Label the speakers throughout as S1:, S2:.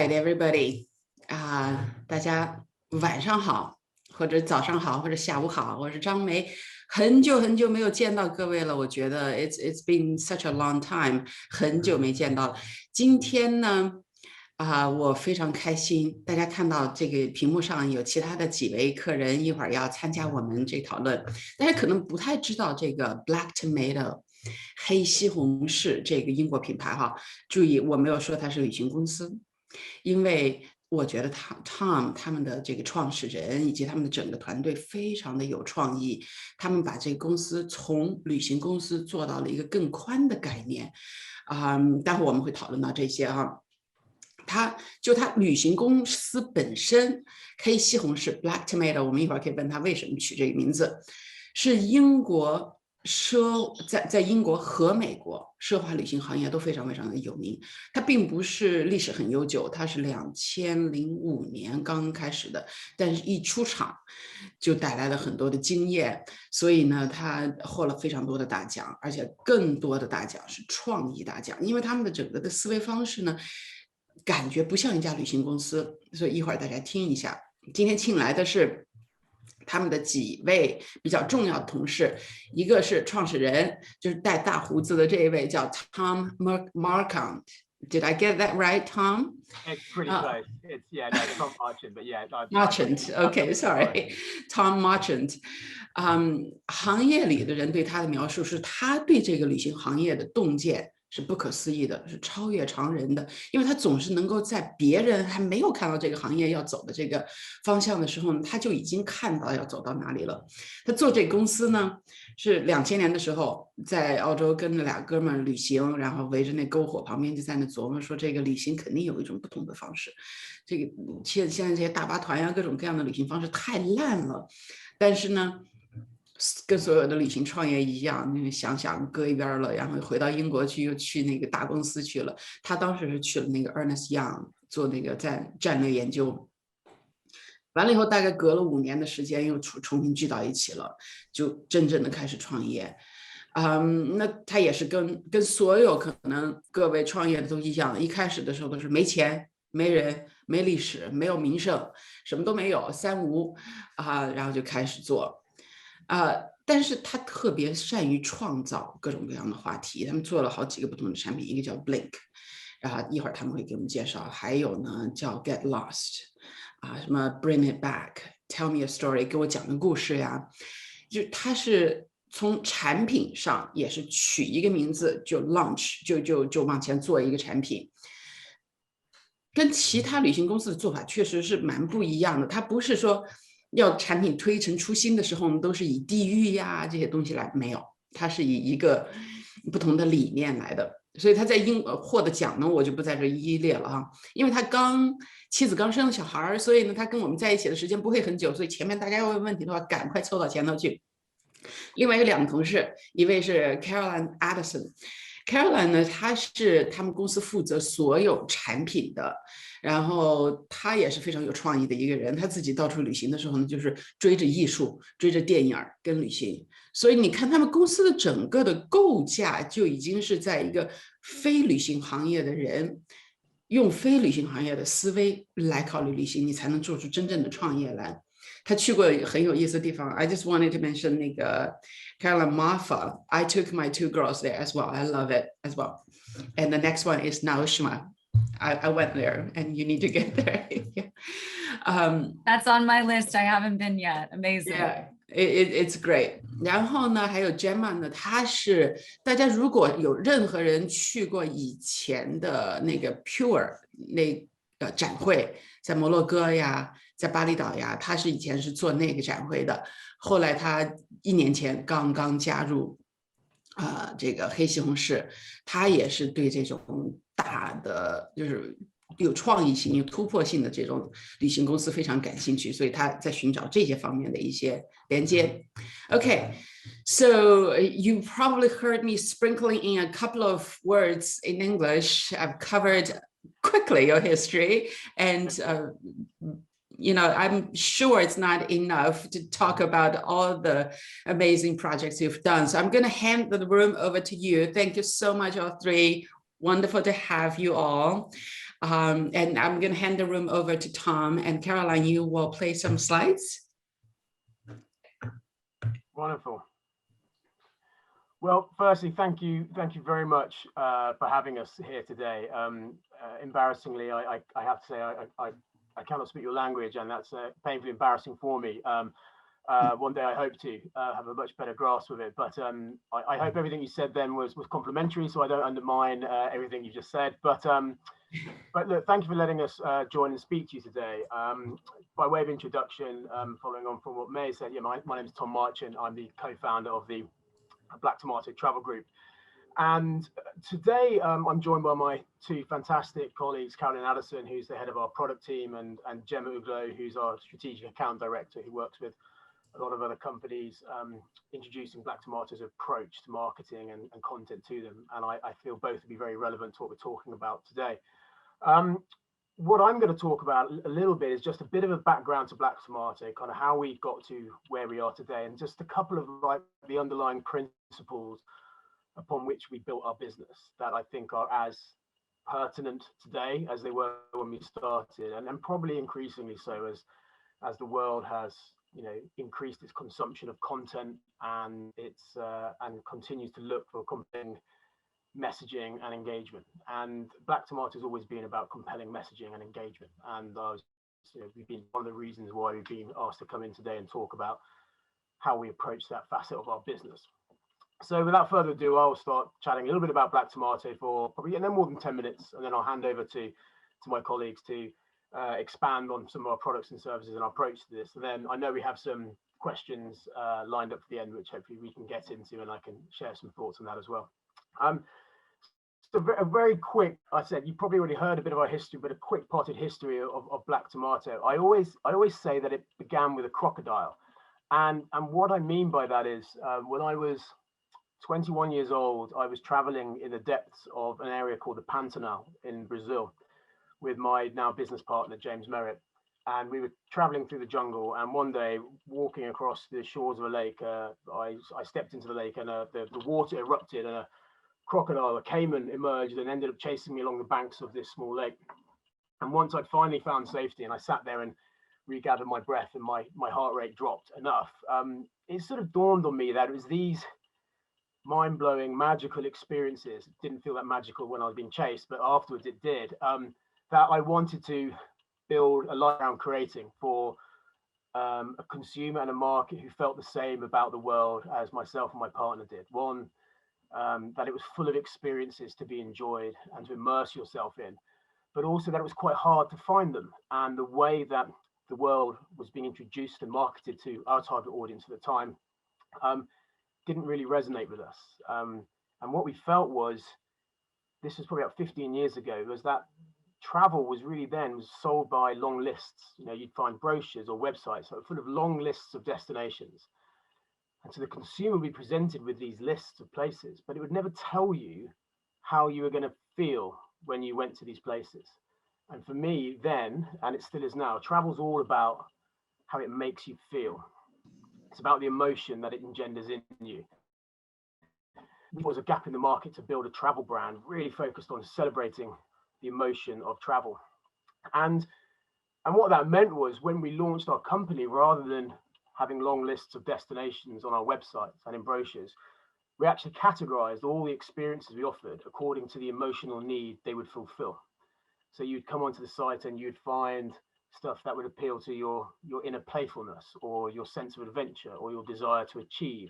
S1: right, everybody. 大家晚上好，或者早上好，或者下午好。我是张梅，很久没有见到各位了。我觉得 it's been such a long time， 很久没见到了。今天呢，我非常开心。大家看到这个屏幕上有其他的几位客人，一会儿要参加我们这讨论。大家可能不太知道这个 Black Tomato。黑西红柿这个英国品牌哈，注意我没有说它是旅行公司，因为我觉得Tom 他们的这个创始人以及他们的整个团队非常的有创意，他们把这个公司从旅行公司做到了一个更宽的概念待会我们会讨论到这些哈。他旅行公司本身黑西红柿 Black Tomato， 我们一会儿可以问他为什么取这个名字，是英国在英国和美国奢华旅行行业都非常的有名。它并不是历史很悠久，它是2005年刚开始的，但是一出场就带来了很多的经验，所以呢它获了非常多的大奖，而且更多的大奖是创意大奖，因为他们的整个的思维方式呢感觉不像一家旅行公司，所以一会儿大家听一下。今天请来的是他们的几位比较重要的同事，一个是创始人，就是带大胡子的这一位叫 Tom Marchant. Did I get that right, Tom?
S2: It's pretty close. It's Tom Marchant, but
S1: Marchant. Okay, sorry, Tom Marchant. 行业里的人对他的描述是，他对这个旅行行业的洞见是不可思议的，是超越常人的，因为他总是能够在别人还没有看到这个行业要走的这个方向的时候，他就已经看到要走到哪里了。他做这个公司呢，是2000年的时候在澳洲跟俩哥们儿旅行，然后围着那篝火旁边就在那琢磨说，这个旅行肯定有一种不同的方式。这个现在这些大巴团呀，各种各样的旅行方式太烂了，但是呢跟所有的旅行创业一样，想想搁一边了，然后回到英国去，又去那个大公司去了。他当时是去了那个 Ernst Young 做那个在战略研究，完了以后大概隔了5年的时间，又重新聚到一起了，就真正的开始创业。那他也是跟所有可能各位创业的都一样，一开始的时候都是没钱、没人、没历史、没有名声，什么都没有，三无然后就开始做。但是他特别善于创造各种各样的话题，他们做了好几个不同的产品，一个叫 Black， 一会儿他们会给我们介绍，还有呢叫 Get Lost， 什么 Bring It Back，Tell Me a Story， 给我讲个故事呀，就他是从产品上也是取一个名字就 launch， 就往前做一个产品。跟其他旅行公司的做法确实是蛮不一样的，他不是说要产品推陈出新的时候，我们都是以地域呀这些东西来，没有，它是以一个不同的理念来的。所以他在英国获的奖呢，我就不在这一一列了哈，因为他妻子刚生了小孩，所以呢他跟我们在一起的时间不会很久，所以前面大家要问问题的话，赶快凑到前头去。另外有2个同事，一位是 Caroline Addison。Caroline 呢，她是他们公司负责所有产品的，然后她也是非常有创意的一个人。她自己到处旅行的时候呢，就是追着艺术、追着电影跟旅行。所以你看，他们公司的整个的构架就已经是在一个非旅行行业的人用非旅行行业的思维来考虑旅行，你才能做出真正的创业来。他去过很有意思的地方。I just wanted to mention 那个 Caroline Marfa. I took my 2 girls there as well. I love it as well. And the next one is Naoshima. I went there, and you need to get there.
S3: That's on my list. I haven't been yet. Amazing.
S1: Yeah, it's great. 然后呢，还有 Gemma 呢，她是大家如果有任何人去过以前的那个 Pure 那个展会，在摩洛哥呀，在巴厘岛呀，他是以前是做那个展会的，后来他1年前刚加入这个黑西红柿，他也是对这种大的就是有创意性、有突破性的这种旅行公司非常感兴趣，所以他在寻找这些方面的一些连接。Okay, so you probably heard me sprinkling in a couple of words in English. I've covered quickly your history, and I'm sure it's not enough to talk about all the amazing projects you've done. So I'm going to hand the room over to you. Thank you so much, all three. Wonderful to have you all. And I'm going to hand the room over to Tom, and Caroline, you will play some slides.
S2: Wonderful. Well, firstly, thank you very much for having us here today. Embarrassingly, I have to say I cannot speak your language, and that's painfully embarrassing for me. One day I hope to have a much better grasp of it, but I hope everything you said then was complimentary, so I don't undermine everything you just said. But look, thank you for letting us join and speak to you today. By way of introduction, following on from what May said, yeah, my name is Tom Marchant. I'm the co-founder of the Black Tomato travel group. And today I'm joined by my two fantastic colleagues, Caroline Addison, who's the head of our product team, and Gemma Uglo, who's our strategic account director, who works with a lot of other companies introducing Black Tomato's approach to marketing and content to them. And I feel both will be very relevant to what we're talking about today. What I'm going to talk about a little bit is just a bit of a background to Black Tomato, kind of how we got to where we are today, and just a couple of the underlying principles upon which we built our business that I think are as pertinent today as they were when we started, and probably increasingly so as the world has increased its consumption of content and and continues to look for compelling messaging and engagement. And Black Tomato has always been about compelling messaging and engagement, and we've been one of the reasons why we've been asked to come in today and talk about how we approach that facet of our business. So without further ado, I'll start chatting a little bit about Black Tomato for probably no more than 10 minutes, and then I'll hand over to my colleagues to expand on some of our products and services and our approach to this. And then I know we have some questions lined up for the end, which hopefully we can get into, and I can share some thoughts on that as well. So a very quick, I said, you probably already heard a bit of our history, but a quick potted history of Black Tomato. I always say that it began with a crocodile. And what I mean by that is when I was 21 years old, I was traveling in the depths of an area called the Pantanal in Brazil with my now business partner, James Merritt. And we were traveling through the jungle, and one day walking across the shores of a lake, I stepped into the lake, and the water erupted, and a crocodile, a caiman, emerged and ended up chasing me along the banks of this small lake. And once I'd finally found safety and I sat there and regathered my breath and my heart rate dropped enough, it sort of dawned on me that it was these mind-blowing, magical experiences. It didn't feel that magical when I was being chased, but afterwards it did, that I wanted to build a life around creating for a consumer and a market who felt the same about the world as myself and my partner did. One, that it was full of experiences to be enjoyed and to immerse yourself in, but also that it was quite hard to find them. And the way that the world was being introduced and marketed to our target audience at the time didn't really resonate with us. And what we felt was, this was probably about 15 years ago, was that travel was sold by long lists. You'd find brochures or websites that were full of long lists of destinations. And so the consumer would be presented with these lists of places, but it would never tell you how you were going to feel when you went to these places. And for me then, and it still is now, travel's all about how it makes you feel. It's about the emotion that it engenders in you. There was a gap in the market to build a travel brand really focused on celebrating the emotion of travel. And what that meant was, when we launched our company, rather than having long lists of destinations on our websites and in brochures, we actually categorized all the experiences we offered according to the emotional need they would fulfill. So you'd come onto the site and you'd find stuff that would appeal to your inner playfulness, or your sense of adventure, or your desire to achieve.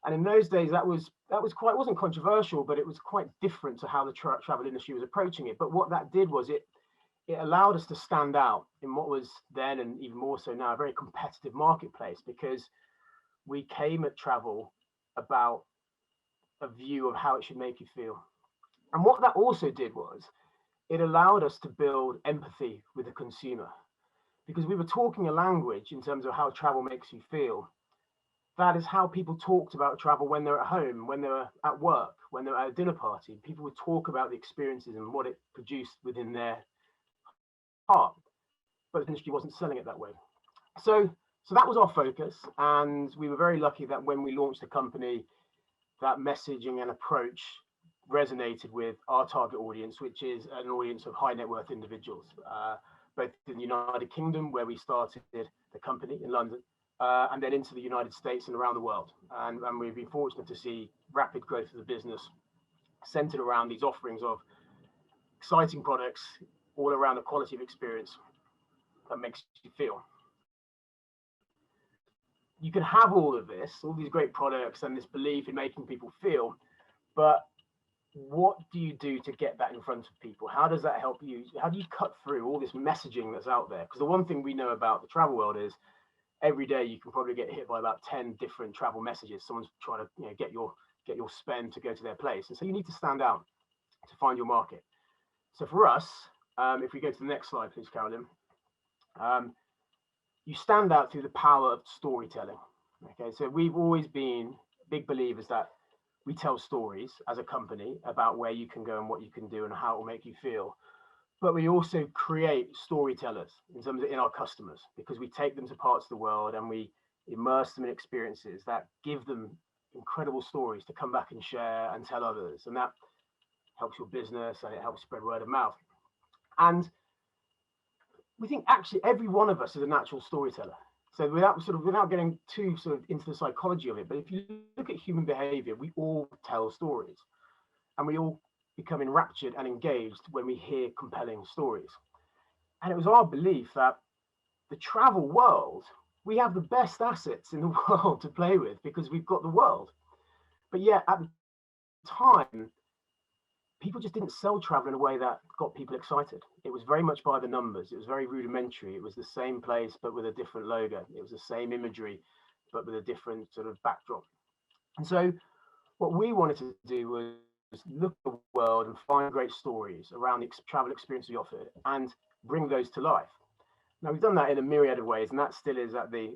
S2: And in those days, that wasn't controversial, but it was quite different to how the travel industry was approaching it. But what that did was it allowed us to stand out in what was then, and even more so now, a very competitive marketplace, because we came at travel about a view of how it should make you feel. And what that also did was it allowed us to build empathy with the consumer, because we were talking a language in terms of how travel makes you feel. That is how people talked about travel when they're at home, when they're at work, when they're at a dinner party. People would talk about the experiences and what it produced within their heart, but the industry wasn't selling it that way. So that was our focus, and we were very lucky that when we launched the company, that messaging and approach resonated with our target audience, which is an audience of high net worth individuals, both in the United Kingdom, where we started the company in London, and then into the United States and around the world. And we've been fortunate to see rapid growth of the business centered around these offerings of exciting products all around the quality of experience that makes you feel. You can have all of this, all these great products and this belief in making people feel, but what do you do to get that in front of people? How does that help you? How do you cut through all this messaging that's out there? Because the one thing we know about the travel world is every day you can probably get hit by about 10 different travel messages. Someone's trying to get your spend to go to their place. And so you need to stand out to find your market. So for us, if we go to the next slide, please, Carolyn, you stand out through the power of storytelling. Okay, so we've always been big believers that we tell stories as a company about where you can go and what you can do and how it will make you feel. But we also create storytellers in terms of in our customers, because we take them to parts of the world and we immerse them in experiences that give them incredible stories to come back and share and tell others. And that helps your business and it helps spread word of mouth. And we think actually every one of us is a natural storyteller. So without getting too into the psychology of it, but if you look at human behavior, we all tell stories and we all become enraptured and engaged when we hear compelling stories. And it was our belief that the travel world, we have the best assets in the world to play with because we've got the world. But yet at the time, people just didn't sell travel in a way that got people excited. It was very much by the numbers. It was very rudimentary. It was the same place, but with a different logo. It was the same imagery, but with a different sort of backdrop. And so what we wanted to do was look at the world and find great stories around the travel experience we offered and bring those to life. Now, we've done that in a myriad of ways, and that still is at the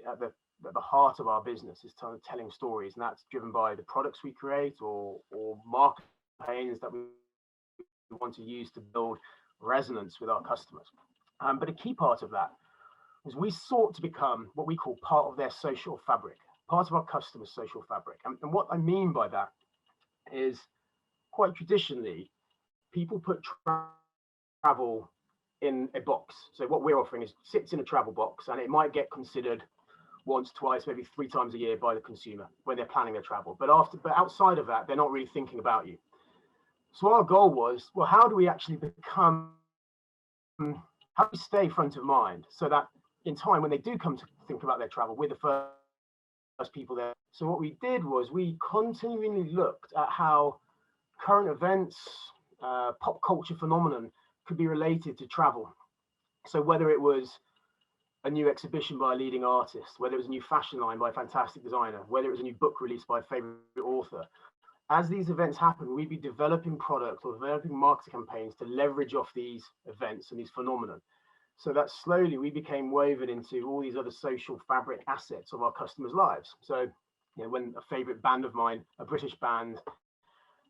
S2: heart of our business, is telling stories. And that's driven by the products we create or marketing campaigns that we want to use to build resonance with our customers. But a key part of that was we sought to become what we call part of their social fabric, part of our customers' social fabric. And what I mean by that is quite traditionally, people put travel in a box. So what we're offering is sits in a travel box, and it might get considered once, twice, maybe 3 times a year by the consumer when they're planning their travel. But outside of that, they're not really thinking about you. So our goal was, well, how do we actually how do we stay front of mind so that in time when they do come to think about their travel, we're the first people there. So what we did was we continually looked at how current events, pop culture phenomenon could be related to travel. So whether it was a new exhibition by a leading artist, whether it was a new fashion line by a fantastic designer, whether it was a new book released by a favorite author, as these events happen, we'd be developing products or developing marketing campaigns to leverage off these events and these phenomena. So that slowly we became woven into all these other social fabric assets of our customers' lives. So, when a favorite band of mine, a British band,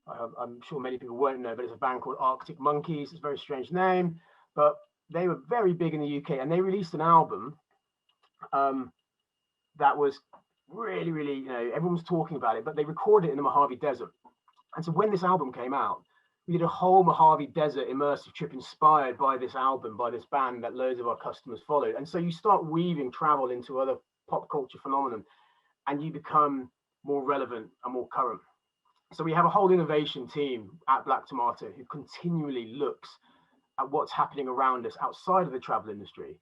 S2: I'm sure many people won't know, but it's a band called Arctic Monkeys. It's a very strange name, but they were very big in the UK, and they released an album that was really, really, everyone was talking about it, but they recorded it in the Mojave Desert. And so when this album came out, we did a whole Mojave Desert immersive trip inspired by this album, by this band that loads of our customers followed. And so you start weaving travel into other pop culture phenomenon, and you become more relevant and more current. So we have a whole innovation team at Black Tomato who continually looks at what's happening around us outside of the travel industry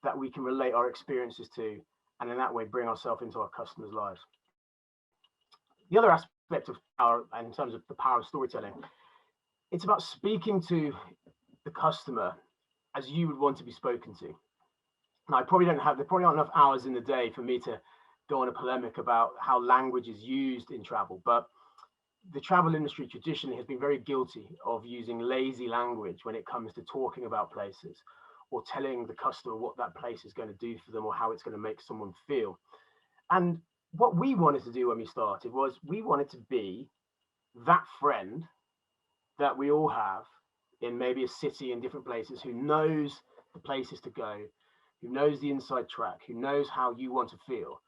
S2: that we can relate our experiences to, and in that way bring ourselves into our customers' lives. The other aspect of power, and in terms of the power of storytelling, it's about speaking to the customer as you would want to be spoken to. Now, there probably aren't enough hours in the day for me to go on a polemic about how language is used in travel, but the travel industry traditionally has been very guilty of using lazy language when it comes to talking about places or telling the customer what that place is going to do for them or how it's going to make someone feel. And what we wanted to do when we started was we wanted to be that friend that we all have in maybe a city in different places who knows the places to go, who knows the inside track, who knows how you want to feel,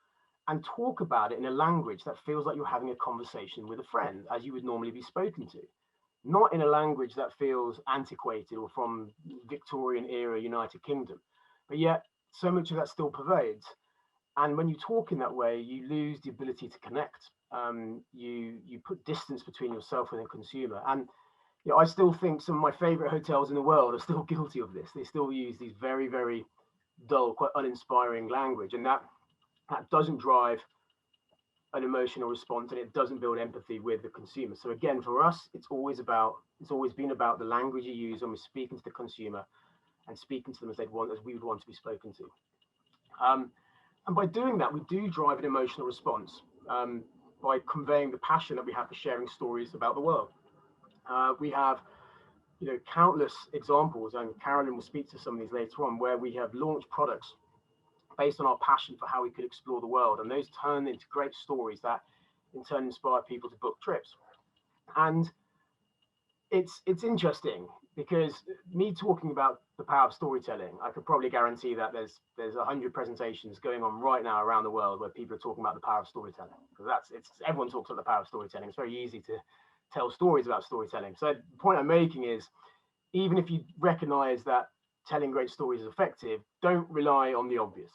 S2: and talk about it in a language that feels like you're having a conversation with a friend as you would normally be spoken to. not in a language that feels antiquated or from Victorian era United Kingdom, but yet so much of that still pervades. And when you talk in that way, you lose the ability to connect. You put distance between yourself and the consumer. And I still think some of my favorite hotels in the world are still guilty of this. They still use these very, very dull, quite uninspiring language, and that doesn't drive an emotional response, and it doesn't build empathy with the consumer. So again, for us, it's always been about the language you use when we're speaking to the consumer and speaking to them as we would want to be spoken to. And by doing that, we do drive an emotional response by conveying the passion that we have for sharing stories about the world. We have countless examples, and Carolyn will speak to some of these later on, where we have launched products based on our passion for how we could explore the world, and those turn into great stories that in turn inspire people to book trips. And it's interesting because me talking about the power of storytelling, I could probably guarantee that there's 100 presentations going on right now around the world where people are talking about the power of storytelling, because everyone talks about the power of storytelling. It's very easy to tell stories about storytelling. So the point I'm making is, even if you recognize that telling great stories is effective, don't rely on the obvious.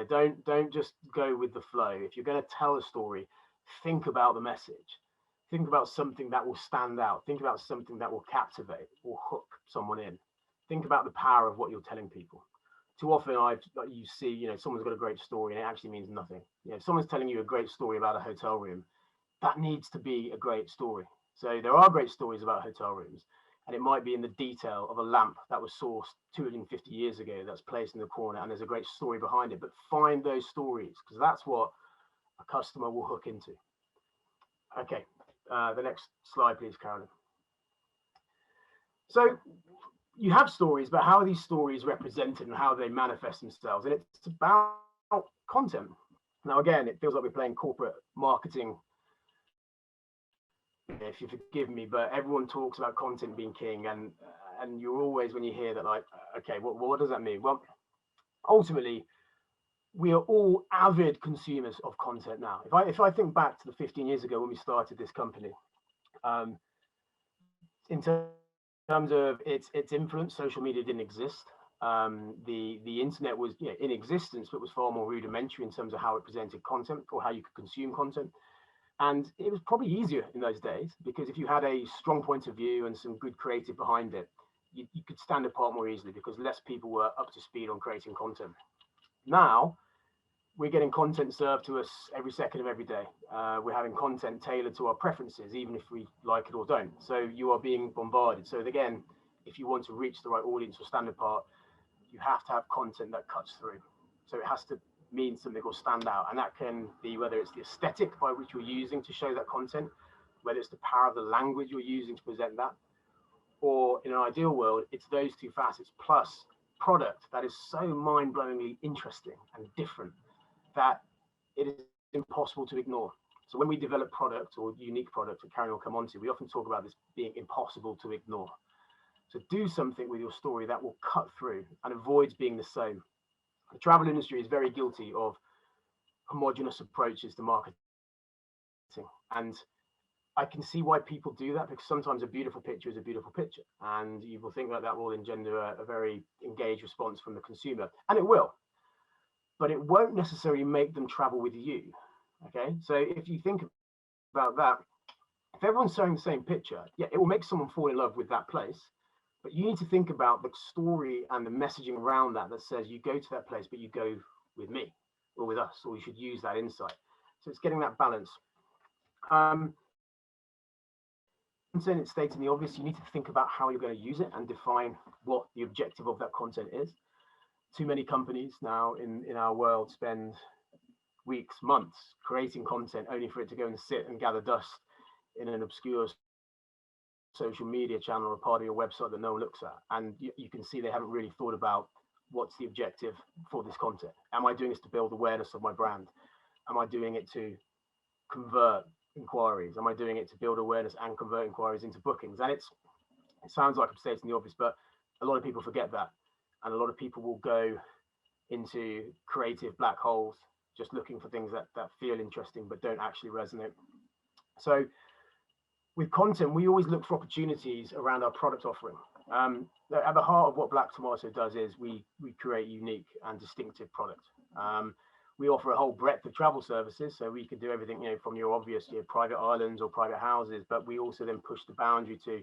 S2: Don't just go with the flow. If you're going to tell a story, think about the message. Think about something that will stand out. Think about something that will captivate or hook someone in. Think about the power of what you're telling people. Too often you see, someone's got a great story and it actually means nothing. If someone's telling you a great story about a hotel room, that needs to be a great story. So there are great stories about hotel rooms, and it might be in the detail of a lamp that was sourced 250 years ago that's placed in the corner, and there's a great story behind it. But find those stories, because that's what a customer will hook into. Okay, the next slide, please, Carolyn. So you have stories, but how are these stories represented and how they manifest themselves? And it's about content. Now, again, it feels like we're playing corporate marketing, if you forgive me, but everyone talks about content being king, and you're always, when you hear that, like, okay, what does that mean? Well, ultimately, we are all avid consumers of content now. If I think back to the 15 years ago when we started this company, in terms of its influence, social media didn't exist. The internet was in existence, but was far more rudimentary in terms of how it presented content or how you could consume content. And it was probably easier in those days, because if you had a strong point of view and some good creative behind it, you could stand apart more easily because less people were up to speed on creating content. Now, we're getting content served to us every second of every day. We're having content tailored to our preferences, even if we like it or don't. So you are being bombarded. So again, if you want to reach the right audience or stand apart, you have to have content that cuts through. So it has to mean something or stand out, and that can be whether it's the aesthetic by which you're using to show that content, whether it's the power of the language you're using to present that, or in an ideal world, it's those two facets plus product that is so mind-blowingly interesting and different that it is impossible to ignore. So when we develop product or unique product that Karen will come on to, we often talk about this being impossible to ignore. So do something with your story that will cut through and avoids being the same. The travel industry is very guilty of homogenous approaches to marketing. And I can see why people do that, because sometimes a beautiful picture is a beautiful picture. And you will think that will engender a very engaged response from the consumer. And it will. But it won't necessarily make them travel with you. Okay, so if you think about that, if everyone's showing the same picture, yeah, it will make someone fall in love with that place. But you need to think about the story and the messaging around that says you go to that place, but you go with me or with us, or you should use that insight. So it's getting that balance. Content, it's stating the obvious. You need to think about how you're going to use it and define what the objective of that content is. Too many companies now in our world spend weeks, months creating content only for it to go and sit and gather dust in an obscure social media channel or part of your website that no one looks at. And you can see they haven't really thought about what's the objective for this content. Am I doing this to build awareness of my brand? Am I doing it to convert inquiries? Am I doing it to build awareness and convert inquiries into bookings? And it sounds like I'm stating the obvious, but a lot of people forget that. And a lot of people will go into creative black holes just looking for things that feel interesting but don't actually resonate. So with content, we always look for opportunities around our product offering. At the heart of what Black Tomato does is we create unique and distinctive product. We offer a whole breadth of travel services, so we can do everything, from your obvious private islands or private houses, but we also then push the boundary to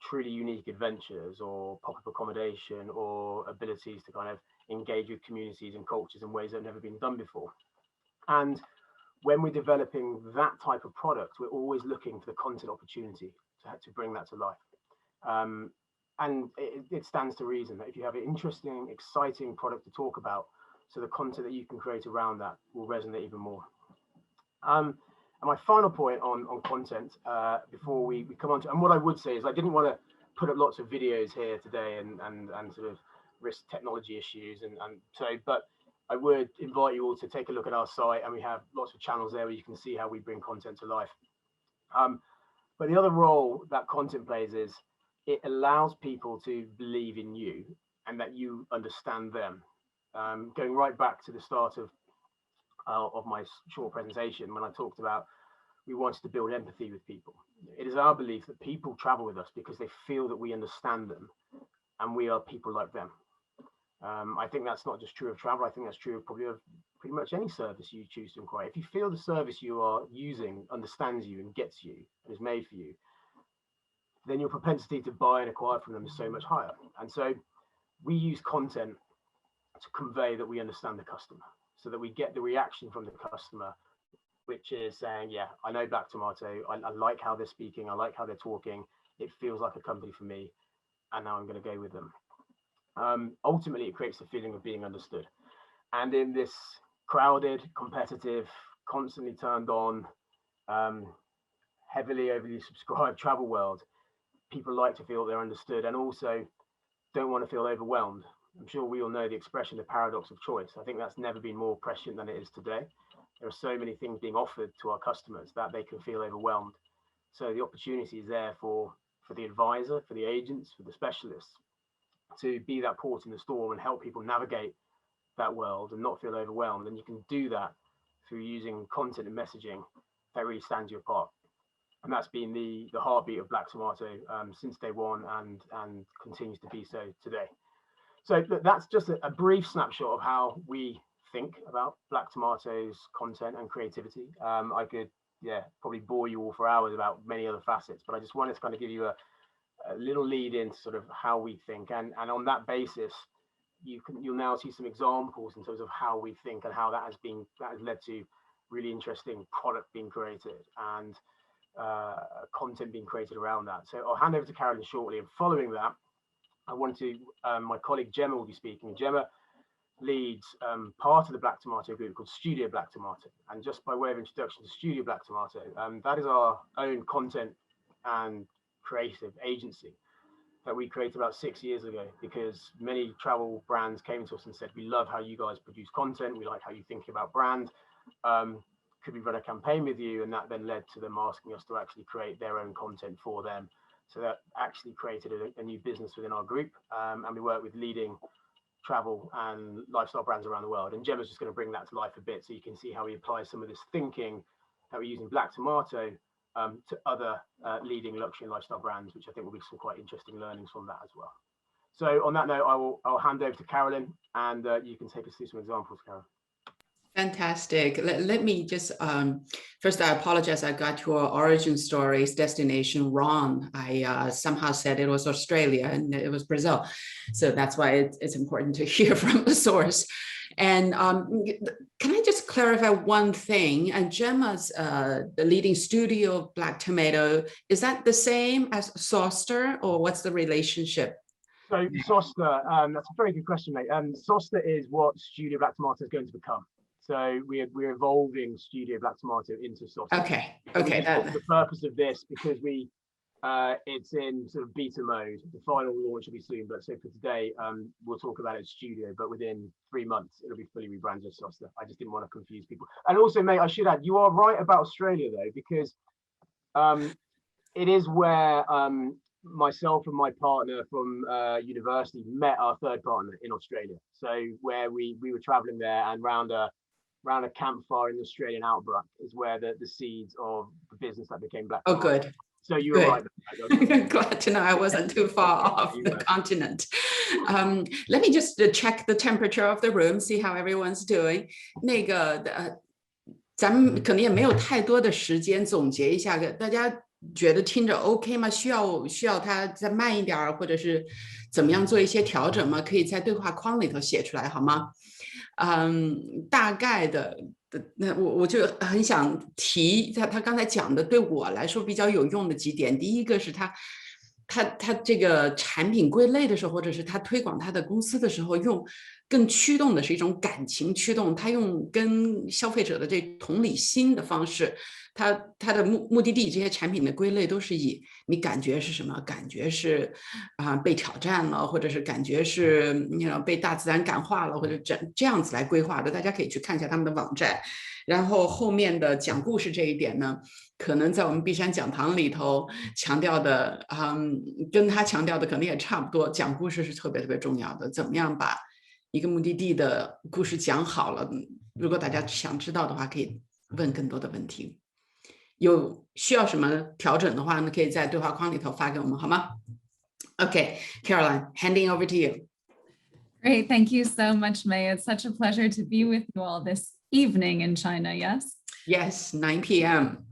S2: truly unique adventures or pop-up accommodation or abilities to kind of engage with communities and cultures in ways that have never been done before. And when we're developing that type of product, we're always looking for the content opportunity to bring that to life. And it stands to reason that if you have an interesting, exciting product to talk about, so the content that you can create around that will resonate even more. And my final point on content, before we come on to, and what I would say is I didn't want to put up lots of videos here today and sort of risk technology issues, but I would invite you all to take a look at our site, and we have lots of channels there where you can see how we bring content to life. But the other role that content plays is it allows people to believe in you and that you understand them. Going right back to the start of my short presentation, when I talked about we wanted to build empathy with people. It is our belief that people travel with us because they feel that we understand them and we are people like them. I think that's not just true of travel. I think that's true of probably of pretty much any service you choose to inquire. If you feel the service you are using understands you and gets you and is made for you, then your propensity to buy and acquire from them is so much higher. And so we use content to convey that we understand the customer, so that we get the reaction from the customer, which is saying, yeah, I know Black Tomato, I like how they're speaking, I like how they're talking, it feels like a company for me, and now I'm going to go with them. Ultimately, it creates a feeling of being understood. And in this crowded, competitive, constantly turned on, heavily overly subscribed travel world, people like to feel they're understood and also don't want to feel overwhelmed. I'm sure we all know the expression, the paradox of choice. I think that's never been more prescient than it is today. There are so many things being offered to our customers that they can feel overwhelmed. So the opportunity is there for the advisor, for the agents, for the specialists to be that port in the storm and help people navigate that world and not feel overwhelmed. And you can do that through using content and messaging that really stands you apart. And that's been the heartbeat of Black Tomato since day one and continues to be so today. So that's just a brief snapshot of how we think about Black Tomato's content and creativity. I could, probably bore you all for hours about many other facets, but I just wanted to kind of give you a little lead into sort of how we think. And on that basis, you'll now see some examples in terms of how we think and how that has led to really interesting product being created and content being created around that. So I'll hand over to Carolyn shortly, and following that, I wanted to, my colleague Gemma will be speaking. Gemma leads part of the Black Tomato group called Studio Black Tomato. And just by way of introduction to Studio Black Tomato, that is our own content and creative agency that we created about 6 years ago, because many travel brands came to us and said, we love how you guys produce content, we like how you think about brand, could we run a campaign with you? And that then led to them asking us to actually create their own content for them. So that actually created a new business within our group, and we work with leading travel and lifestyle brands around the world. And Gemma's just going to bring that to life a bit so you can see how we apply some of this thinking that we use in Black Tomato to other leading luxury and lifestyle brands, which I think will be some quite interesting learnings from that as well. So on that note, I'll hand over to Carolyn, and you can take us through some examples, Carolyn.
S1: Fantastic. Let me just, first I apologize, I got your origin stories destination wrong. I somehow said it was Australia and it was Brazil. So that's why it's important to hear from the source. And can I just clarify one thing? And Gemma's the leading studio of Black Tomato, is that the same as Soster, or what's the relationship?
S2: So Soster, that's a very good question, mate. Soster is what Studio Black Tomato is going to become. So we're evolving Studio Black Tomato into Soster.
S1: Okay.
S2: The purpose of this, because it's in sort of beta mode. The final launch will be soon, but so for today, we'll talk about it as Studio, but within 3 months, it'll be fully rebranded as Soster. I just didn't want to confuse people. And also, mate, I should add, you are right about Australia, though, because it is where myself and my partner from university met our third partner in Australia. So where we were traveling there, and round a campfire in the Australian outback is where the seeds of the business that became Black.
S1: Oh, good.
S2: So you were right.
S1: Glad to know I wasn't too far off the continent. Let me just check the temperature of the room, see how everyone's doing. 那个咱们可能也没有太多的时间总结一下，大家觉得听着 OK 吗？需要它再慢一点，或者是怎么样做一些调整吗？可以在对话框里头写出来好吗？大概的。那我就很想提他刚才讲的对我来说比较有用的几点。第一个是他这个产品归类的时候，或者是他推广他的公司的时候，用更驱动的是一种感情驱动，他用跟消费者的这同理心的方式，他的目的地这些产品的归类都是以你感觉是什么？感觉是被挑战了，或者是感觉是被大自然感化了，或者这样子来规划的。大家可以去看一下他们的网站。然后后面的讲故事这一点呢，可能在我们碧山讲堂里头强调的，跟他强调的可能也差不多。讲故事是特别特别重要的，怎么样把一个目的地的故事讲好了？如果大家想知道的话，可以问更多的问题。有需要什么调整的话呢，可以在对话框里头发给我们，好吗？ Okay, Caroline, handing over to you.
S3: Great, thank you so much, May. It's such a pleasure to be with you all this evening in China, yes?
S1: Yes, 9 p.m.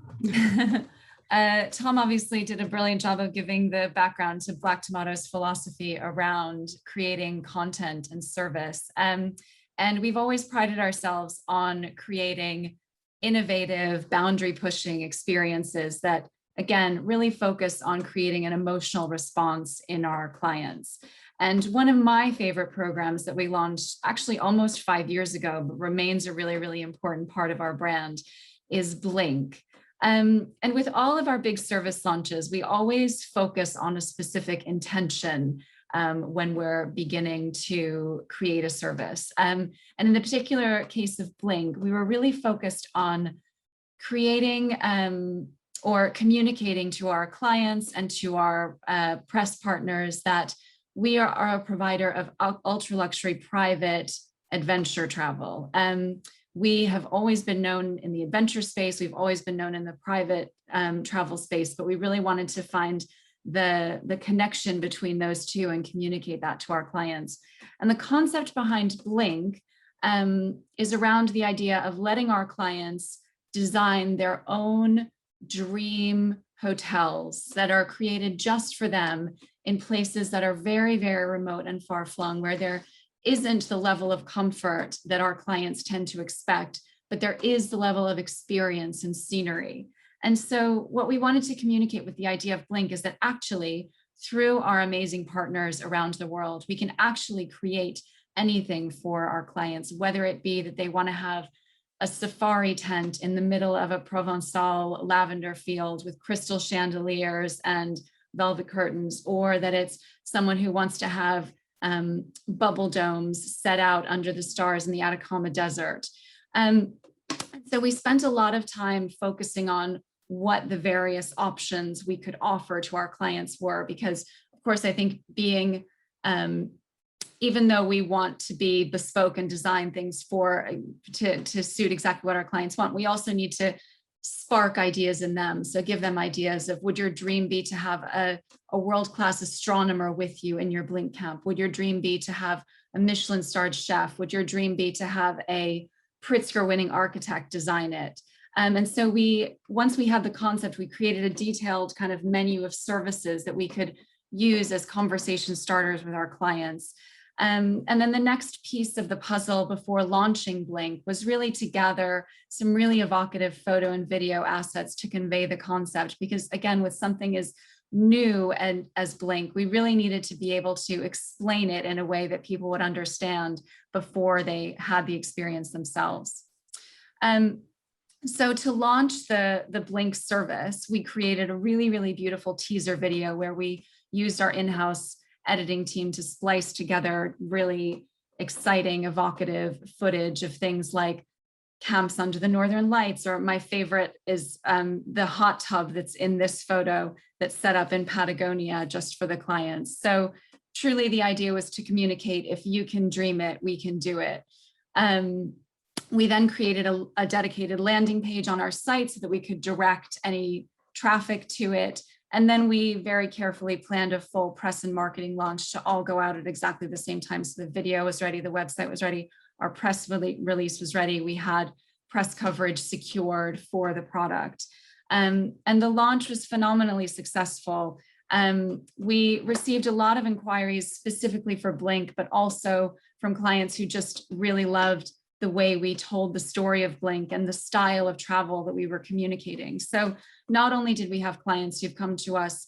S3: Tom obviously did a brilliant job of giving the background to Black Tomato's philosophy around creating content and service. And we've always prided ourselves on creating innovative, boundary-pushing experiences that, again, really focus on creating an emotional response in our clients. And one of my favorite programs that we launched actually almost 5 years ago, but remains a really, really important part of our brand, is Blink. And with all of our big service launches, we always focus on a specific intention when we're beginning to create a service. And in the particular case of Blink, we were really focused on creating or communicating to our clients and to our press partners that we are a provider of ultra luxury private adventure travel. We have always been known in the adventure space. We've always been known in the private travel space, but we really wanted to find the connection between those two and communicate that to our clients. And the concept behind Blink is around the idea of letting our clients design their own dream hotels that are created just for them in places that are very, very remote and far-flung, where there isn't the level of comfort that our clients tend to expect, but there is the level of experience and scenery. And so what we wanted to communicate with the idea of Blink is that actually, through our amazing partners around the world, we can actually create anything for our clients, whether it be that they want to have a safari tent in the middle of a Provençal lavender field with crystal chandeliers and velvet curtains, or that it's someone who wants to have bubble domes set out under the stars in the Atacama Desert. So we spent a lot of time focusing on what the various options we could offer to our clients were, because of course, I think being, even though we want to be bespoke and design things to suit exactly what our clients want, we also need to spark ideas in them. So give them ideas of, would your dream be to have a world-class astronomer with you in your Blink camp? Would your dream be to have a Michelin-starred chef? Would your dream be to have a Pritzker-winning architect design it? And so once we had the concept, we created a detailed kind of menu of services that we could use as conversation starters with our clients. And then the next piece of the puzzle before launching Blink was really to gather some really evocative photo and video assets to convey the concept, because again, with something as new and as Blink, we really needed to be able to explain it in a way that people would understand before they had the experience themselves. So to launch the Blink service, we created a really, really beautiful teaser video where we used our in-house editing team to splice together really exciting, evocative footage of things like camps under the Northern Lights, or my favorite is the hot tub that's in this photo that's set up in Patagonia just for the clients. So truly the idea was to communicate, if you can dream it, we can do it. We then created a dedicated landing page on our site so that we could direct any traffic to it. And then we very carefully planned a full press and marketing launch to all go out at exactly the same time. So the video was ready, the website was ready, our press release was ready. We had press coverage secured for the product. And the launch was phenomenally successful. We received a lot of inquiries specifically for Blink, but also from clients who just really loved the way we told the story of Blink and the style of travel that we were communicating. So not only did we have clients who've come to us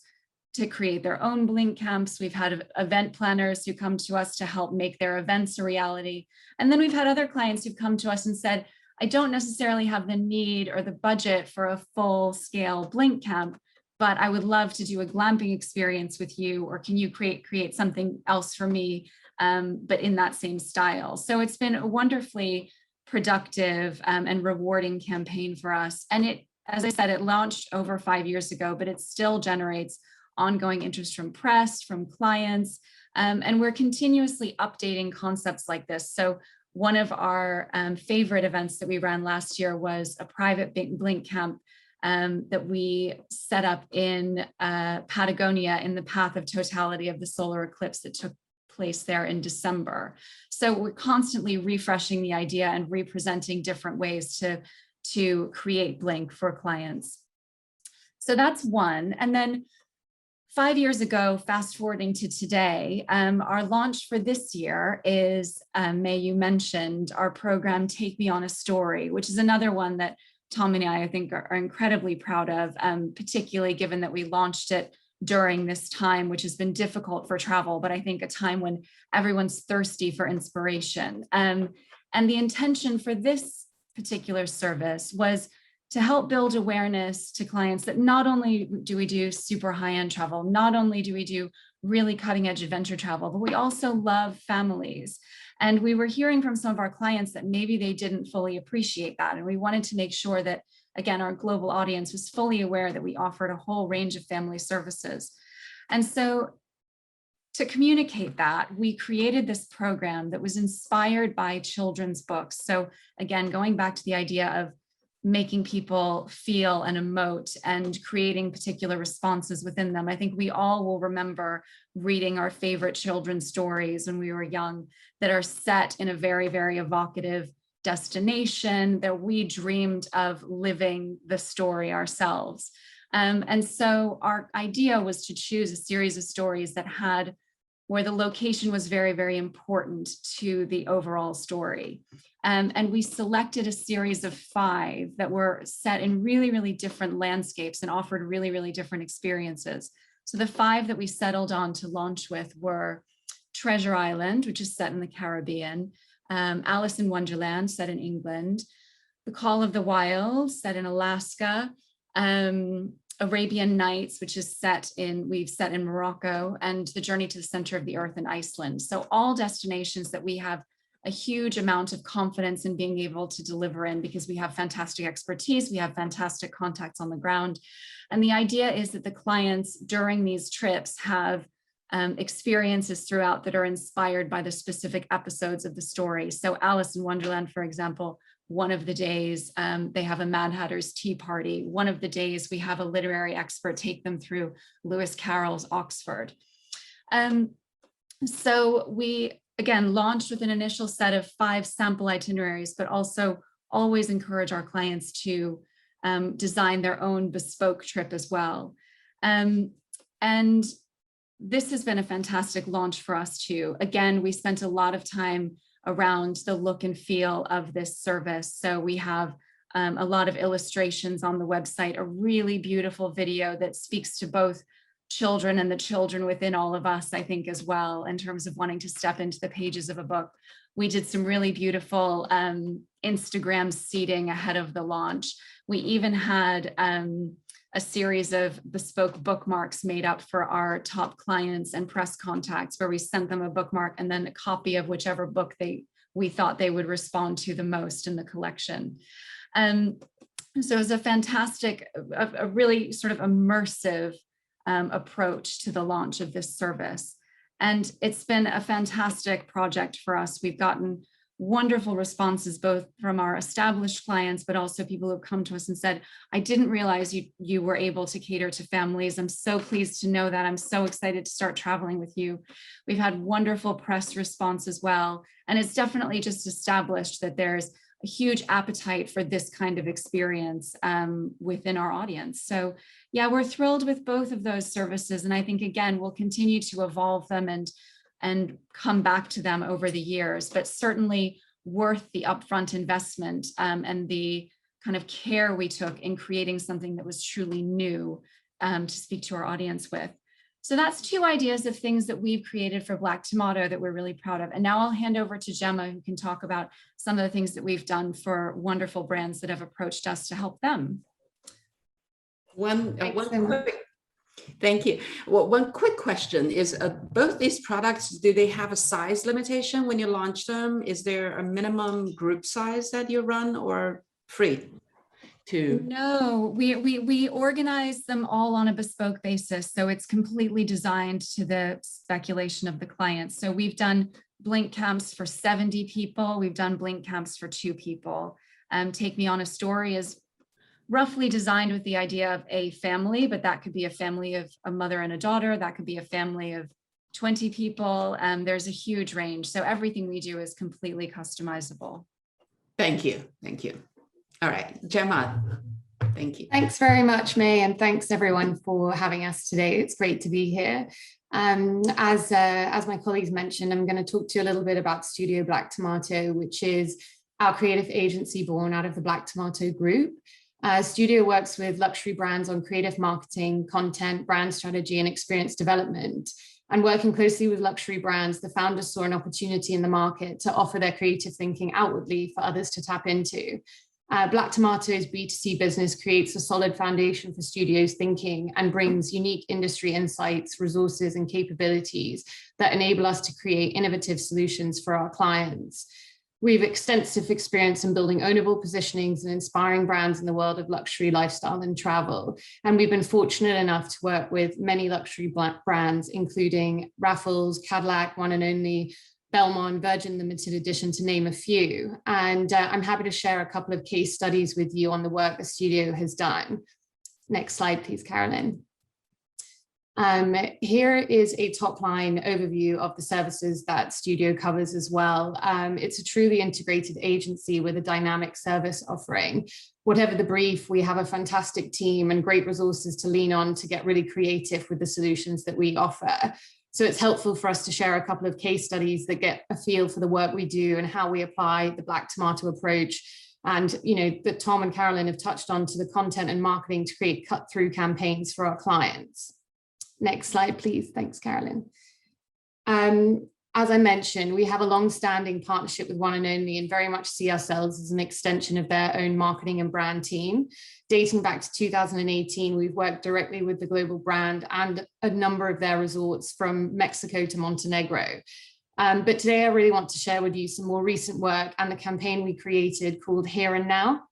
S3: to create their own Blink camps, we've had event planners who come to us to help make their events a reality. And then we've had other clients who've come to us and said, I don't necessarily have the need or the budget for a full scale Blink camp, but I would love to do a glamping experience with you, or can you create something else for me, but in that same style. So it's been a wonderfully productive and rewarding campaign for us. And it, as I said, it launched over 5 years ago, but it still generates ongoing interest from press, from clients, and we're continuously updating concepts like this. So one of our favorite events that we ran last year was a private Blink camp that we set up in Patagonia in the path of totality of the solar eclipse that took place there in December. So we're constantly refreshing the idea and representing different ways to create Blink for clients. So that's one. And then 5 years ago, fast forwarding to today, our launch for this year is, May, you mentioned our program, Take Me on a Story, which is another one that Tom and I think are incredibly proud of, particularly given that we launched it during this time, which has been difficult for travel, but I think a time when everyone's thirsty for inspiration. And the intention for this particular service was to help build awareness to clients that not only do we do super high-end travel, not only do we do really cutting-edge adventure travel, but we also love families. And we were hearing from some of our clients that maybe they didn't fully appreciate that. And we wanted to make sure that, again, our global audience was fully aware that we offered a whole range of family services. And so to communicate that, we created this program that was inspired by children's books. So again, going back to the idea of making people feel and emote and creating particular responses within them. I think we all will remember reading our favorite children's stories when we were young that are set in a very, very evocative destination that we dreamed of living the story ourselves. And so our idea was to choose a series of stories that had where the location was very, very important to the overall story. And we selected a series of 5 that were set in really, really different landscapes and offered really, really different experiences. So the 5 that we settled on to launch with were Treasure Island, which is set in the Caribbean, Alice in Wonderland, set in England, The Call of the Wild, set in Alaska, Arabian Nights, which is we've set in Morocco, and The Journey to the Center of the Earth in Iceland. So all destinations that we have a huge amount of confidence in being able to deliver in because we have fantastic expertise, we have fantastic contacts on the ground. And the idea is that the clients during these trips have experiences throughout that are inspired by the specific episodes of the story. So Alice in Wonderland, for example, one of the days they have a Mad Hatter's tea party. One of the days we have a literary expert take them through Lewis Carroll's Oxford. So we, again, launched with an initial set of 5 sample itineraries, but also always encourage our clients to design their own bespoke trip as well. And this has been a fantastic launch for us too. Again, we spent a lot of time around the look and feel of this service. So we have a lot of illustrations on the website, a really beautiful video that speaks to both children and the children within all of us, I think, as well, in terms of wanting to step into the pages of a book. We did some really beautiful Instagram seeding ahead of the launch. We even had a series of bespoke bookmarks made up for our top clients and press contacts, where we sent them a bookmark and then a copy of whichever book we thought they would respond to the most in the collection. So it was a fantastic, a really sort of immersive approach to the launch of this service. And it's been a fantastic project for us. We've gotten wonderful responses, both from our established clients, but also people who've come to us and said, I didn't realize you were able to cater to families. I'm so pleased to know that. I'm so excited to start traveling with you. We've had wonderful press response as well. And it's definitely just established that there's a huge appetite for this kind of experience within our audience. So yeah, we're thrilled with both of those services. And I think, again, we'll continue to evolve them and come back to them over the years, but certainly worth the upfront investment and the kind of care we took in creating something that was truly new to speak to our audience with. So that's two ideas of things that we've created for Black Tomato that we're really proud of. And now I'll hand over to Gemma, who can talk about some of the things that we've done for wonderful brands that have approached us to help them.
S1: Thank you. Well, one quick question is, both these products, do they have a size limitation when you launch them? Is there a minimum group size that you run, or free to?
S3: No, we organize them all on a bespoke basis. So it's completely designed to the speculation of the client. So we've done blink camps for 70 people. We've done blink camps for 2 people. Take Me on a Story is roughly designed with the idea of a family, but that could be a family of a mother and a daughter. That could be a family of 20 people. There's a huge range. So everything we do is completely customizable.
S1: Thank you. Thank you. All right, Gemma, thank you.
S4: Thanks very much, May, and thanks everyone for having us today. It's great to be here. As my colleagues mentioned, I'm going to talk to you a little bit about Studio Black Tomato, which is our creative agency born out of the Black Tomato Group. Studio works with luxury brands on creative marketing, content, brand strategy, and experience development. And working closely with luxury brands, the founders saw an opportunity in the market to offer their creative thinking outwardly for others to tap into. Black Tomato's B2C business creates a solid foundation for studios' thinking and brings unique industry insights, resources, and capabilities that enable us to create innovative solutions for our clients. We have extensive experience in building ownable positionings and inspiring brands in the world of luxury, lifestyle, and travel. And we've been fortunate enough to work with many luxury brands, including Raffles, Cadillac, One and Only, Belmont, Virgin Limited Edition, to name a few. And I'm happy to share a couple of case studies with you on the work the studio has done. Next slide, please, Carolyn. Here is a top line overview of the services that Studio covers as well. It's a truly integrated agency with a dynamic service offering. Whatever the brief, we have a fantastic team and great resources to lean on to get really creative with the solutions that we offer. So it's helpful for us to share a couple of case studies that get a feel for the work we do and how we apply the Black Tomato approach. And, you know, that Tom and Carolyn have touched on to the content and marketing to create cut-through campaigns for our clients. Next slide, please. Thanks, Carolyn. As I mentioned, we have a long-standing partnership with One and Only and very much see ourselves as an extension of their own marketing and brand team. Dating back to 2018, we've worked directly with the global brand and a number of their resorts from Mexico to Montenegro. But today I really want to share with you some more recent work and the campaign we created called Here and Now.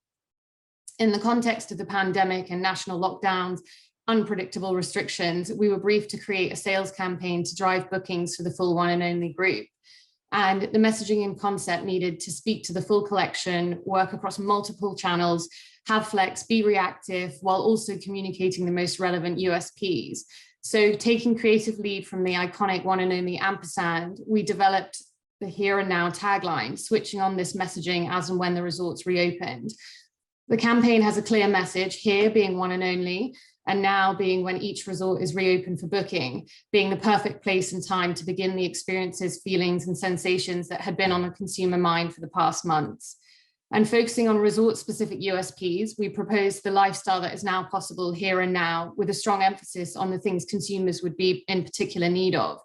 S4: In the context of the pandemic and national lockdowns, unpredictable restrictions, we were briefed to create a sales campaign to drive bookings for the full One and Only group. And the messaging and concept needed to speak to the full collection, work across multiple channels, have flex, be reactive, while also communicating the most relevant USPs. So taking creative lead from the iconic One and Only ampersand, we developed the Here and Now tagline, switching on this messaging as and when the resorts reopened. The campaign has a clear message, here being One and Only, and now being when each resort is reopened for booking, being the perfect place and time to begin the experiences, feelings, and sensations that had been on the consumer mind for the past months. And focusing on resort-specific USPs, we proposed the lifestyle that is now possible here and now, with a strong emphasis on the things consumers would be in particular need of.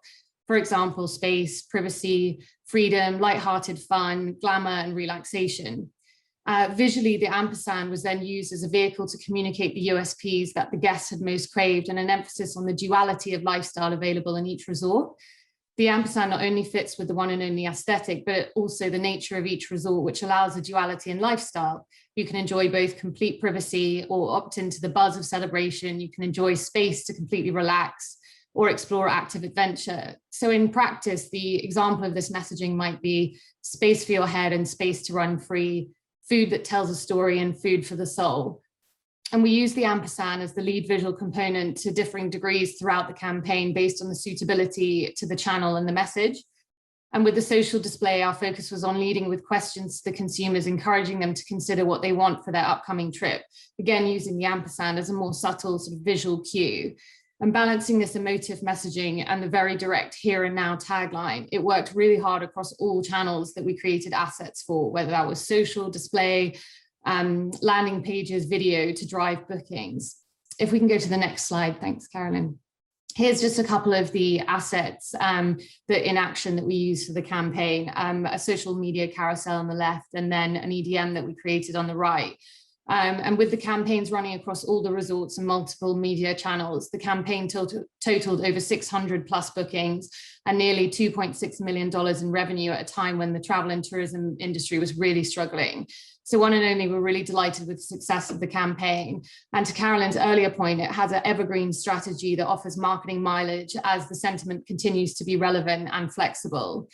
S4: For example, space, privacy, freedom, lighthearted fun, glamour, and relaxation. Visually, the ampersand was then used as a vehicle to communicate the USPs that the guests had most craved, and an emphasis on the duality of lifestyle available in each resort. The ampersand not only fits with the One and Only aesthetic, but also the nature of each resort, which allows a duality in lifestyle. You can enjoy both complete privacy or opt into the buzz of celebration. You can enjoy space to completely relax, or explore active adventure. So in practice, the example of this messaging might be space for your head and space to run free, food that tells a story and food for the soul. And we use the ampersand as the lead visual component to differing degrees throughout the campaign based on the suitability to the channel and the message. And with the social display, our focus was on leading with questions to the consumers, encouraging them to consider what they want for their upcoming trip. Again, using the ampersand as a more subtle sort of visual cue. And balancing this emotive messaging and the very direct here and now tagline, it worked really hard across all channels that we created assets for, whether that was social display, landing pages, video, to drive bookings. If we can go to the next slide. Thanks, Carolyn. Here's just a couple of the assets that in action that we use for the campaign, a social media carousel on the left, and then an EDM that we created on the right. And with the campaigns running across all the resorts and multiple media channels, the campaign totaled over 600 plus bookings and nearly $2.6 million in revenue at a time when the travel and tourism industry was really struggling. So one and only, we're really delighted with the success of the campaign. And to Carolyn's earlier point, it has an evergreen strategy that offers marketing mileage as the sentiment continues to be relevant and flexible.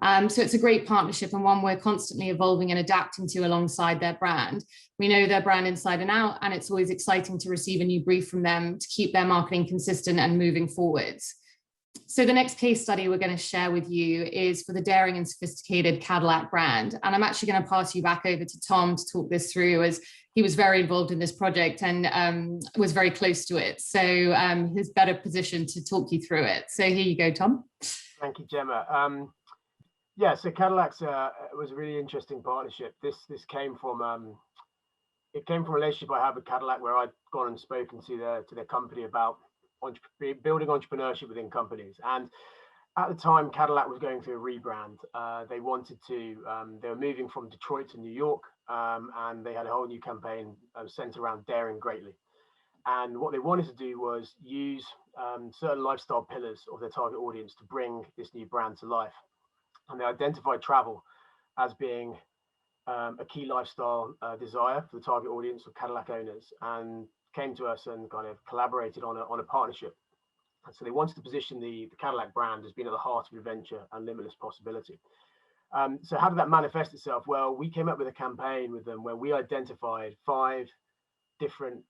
S4: So it's a great partnership and one we're constantly evolving and adapting to alongside their brand. We know their brand inside and out, and it's always exciting to receive a new brief from them to keep their marketing consistent and moving forwards. So the next case study we're going to share with you is for the daring and sophisticated Cadillac brand. And I'm actually going to pass you back over to Tom to talk this through, as he was very involved in this project and was very close to it. So he's better positioned to talk you through it. So here you go, Tom.
S2: Thank you, Gemma. Yeah, so Cadillac's was a really interesting partnership. This came from a relationship I had with Cadillac, where I'd gone and spoken to their company about building entrepreneurship within companies. And at the time, Cadillac was going through a rebrand. They were moving from Detroit to New York, and they had a whole new campaign centered around daring greatly. And what they wanted to do was use certain lifestyle pillars of their target audience to bring this new brand to life. And they identified travel as being a key lifestyle desire for the target audience of Cadillac owners, and came to us and kind of collaborated on a partnership. And so they wanted to position the Cadillac brand as being at the heart of adventure and limitless possibility. So how did that manifest itself? Well, we came up with a campaign with them where we identified 5 different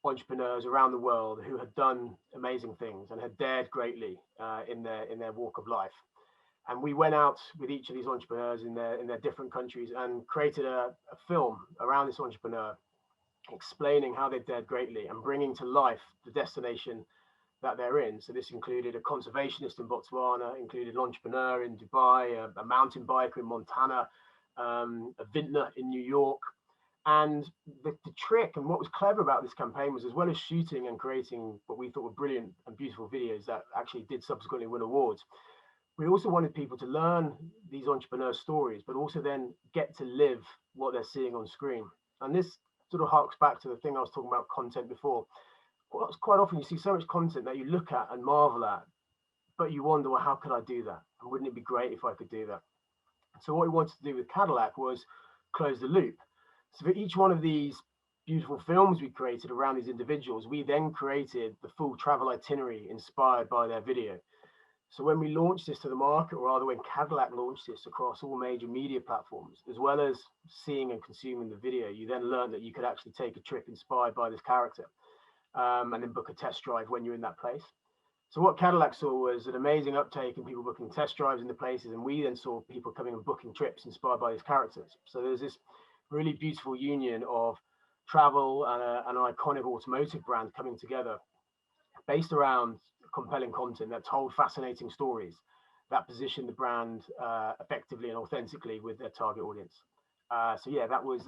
S2: entrepreneurs around the world who had done amazing things and had dared greatly in their walk of life. And we went out with each of these entrepreneurs in their different countries and created a film around this entrepreneur, explaining how they dared greatly and bringing to life the destination that they're in. So this included a conservationist in Botswana, included an entrepreneur in Dubai, a mountain biker in Montana, a vintner in New York. And the trick and what was clever about this campaign was, as well as shooting and creating what we thought were brilliant and beautiful videos that actually did subsequently win awards, we also wanted people to learn these entrepreneur stories, but also then get to live what they're seeing on screen. And this sort of harks back to the thing I was talking about content before. Quite often you see so much content that you look at and marvel at, but you wonder, well, how could I do that? And wouldn't it be great if I could do that? So what we wanted to do with Cadillac was close the loop. So for each one of these beautiful films we created around these individuals, we then created the full travel itinerary inspired by their video. So when we launched this to the market, or rather when Cadillac launched this across all major media platforms, as well as seeing and consuming the video, you then learned that you could actually take a trip inspired by this character and then book a test drive when you're in that place. So what Cadillac saw was an amazing uptake in people booking test drives in the places, and we then saw people coming and booking trips inspired by these characters. So there's this really beautiful union of travel and an iconic automotive brand coming together based around compelling content that told fascinating stories that positioned the brand effectively and authentically with their target audience. So yeah, that was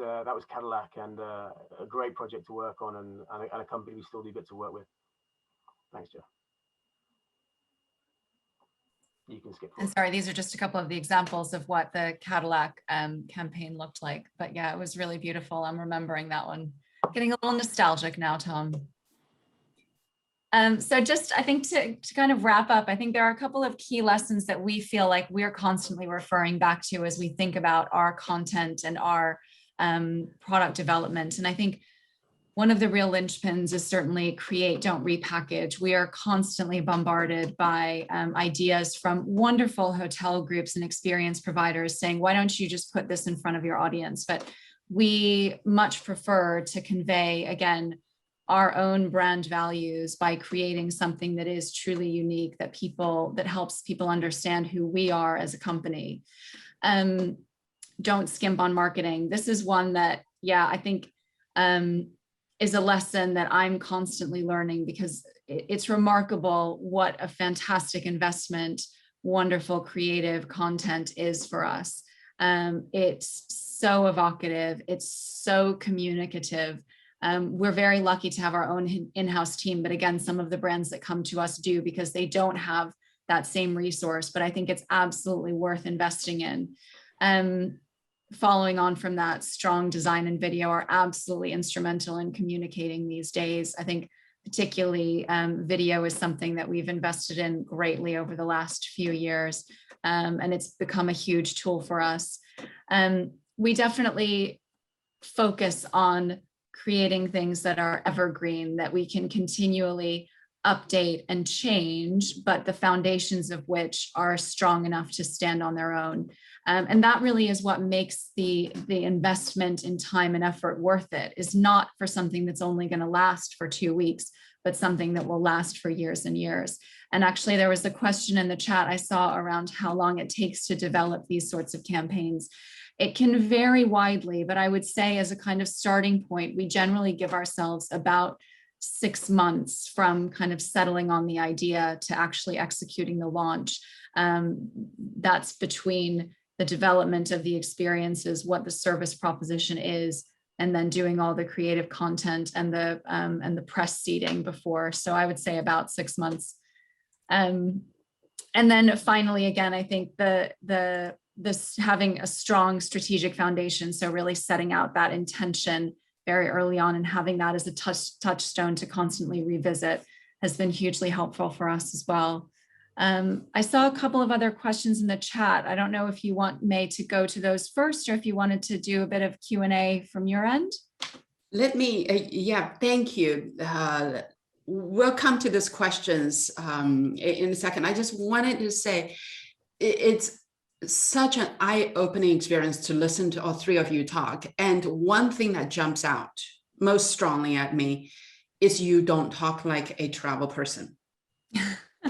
S2: Cadillac, and a great project to work on, and a company we still do get to work with. Thanks, Jeff. You can skip forward.
S3: And sorry, these are just a couple of the examples of what the Cadillac campaign looked like. But yeah, it was really beautiful. I'm remembering that one. Getting a little nostalgic now, Tom. So just, I think to kind of wrap up, I think there are a couple of key lessons that we feel like we're constantly referring back to as we think about our content and our product development. And I think one of the real linchpins is certainly create, don't repackage. We are constantly bombarded by ideas from wonderful hotel groups and experience providers saying, why don't you just put this in front of your audience? But we much prefer to convey, again, our own brand values by creating something that is truly unique, that helps people understand who we are as a company. Don't skimp on marketing. This is one that, yeah, I think is a lesson that I'm constantly learning, because it's remarkable what a fantastic investment wonderful creative content is for us. It's so evocative. It's so communicative. We're very lucky to have our own in-house team, but again, some of the brands that come to us do, because they don't have that same resource, but I think it's absolutely worth investing in. Following on from that, strong design and video are absolutely instrumental in communicating these days. I think particularly video is something that we've invested in greatly over the last few years, and it's become a huge tool for us. We definitely focus on creating things that are evergreen, that we can continually update and change, but the foundations of which are strong enough to stand on their own. And that really is what makes the investment in time and effort worth it, is not for something that's only going to last for 2 weeks, but something that will last for years and years. And actually, there was a question in the chat I saw around how long it takes to develop these sorts of campaigns. It can vary widely, but I would say as a kind of starting point, we generally give ourselves about 6 months from kind of settling on the idea to actually executing the launch. That's between the development of the experiences, what the service proposition is, and then doing all the creative content and the press seeding before. So I would say about 6 months. And then finally, again, I think this having a strong strategic foundation, so really setting out that intention very early on and having that as a touchstone to constantly revisit has been hugely helpful for us as well. I saw a couple of other questions in the chat. I don't know if you want May to go to those first, or if you wanted to do a bit of Q&A from your end.
S1: Let me, yeah, thank you. We'll come to these questions in a second. I just wanted to say it's such an eye-opening experience to listen to all three of you talk. And one thing that jumps out most strongly at me is you don't talk like a travel person.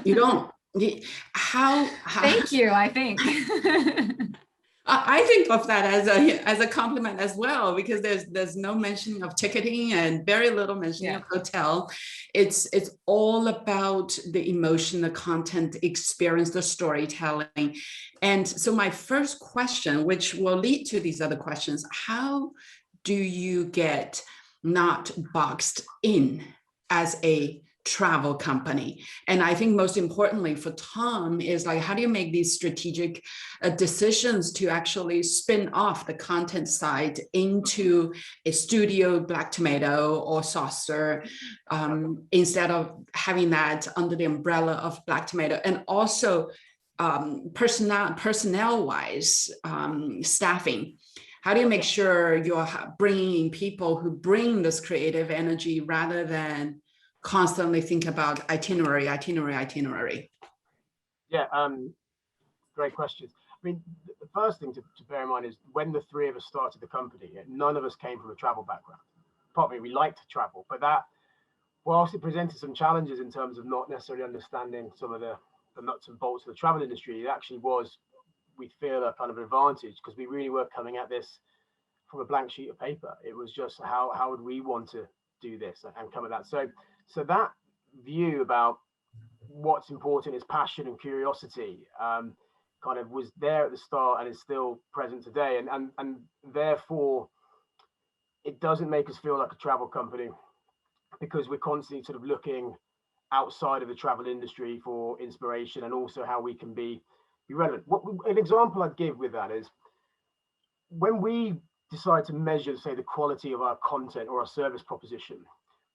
S1: You don't. How
S3: Thank you, I think.
S1: I think of that as a compliment as well, because there's no mention of ticketing and very little mention of hotel. It's all about the emotion, the content experience, the storytelling. And so my first question, which will lead to these other questions, how do you get not boxed in as a travel company? And I think most importantly for Tom is like, how do you make these strategic decisions to actually spin off the content side into a studio Black Tomato or Saucer, instead of having that under the umbrella of Black Tomato? And also personnel wise, staffing. How do you make sure you're bringing in people who bring this creative energy rather than constantly think about itinerary?
S2: Yeah, great questions. I mean, the first thing to bear in mind is when the three of us started the company, none of us came from a travel background. Partly we liked to travel, but that, whilst it presented some challenges in terms of not necessarily understanding some of the nuts and bolts of the travel industry, it actually was, we feel, a kind of advantage, because we really were coming at this from a blank sheet of paper. It was just how would we want to do this and come at that. So that view about what's important is passion and curiosity, kind of was there at the start and is still present today. And therefore, it doesn't make us feel like a travel company, because we're constantly sort of looking outside of the travel industry for inspiration and also how we can be relevant. An example I'd give with that is when we decide to measure, say, the quality of our content or our service proposition,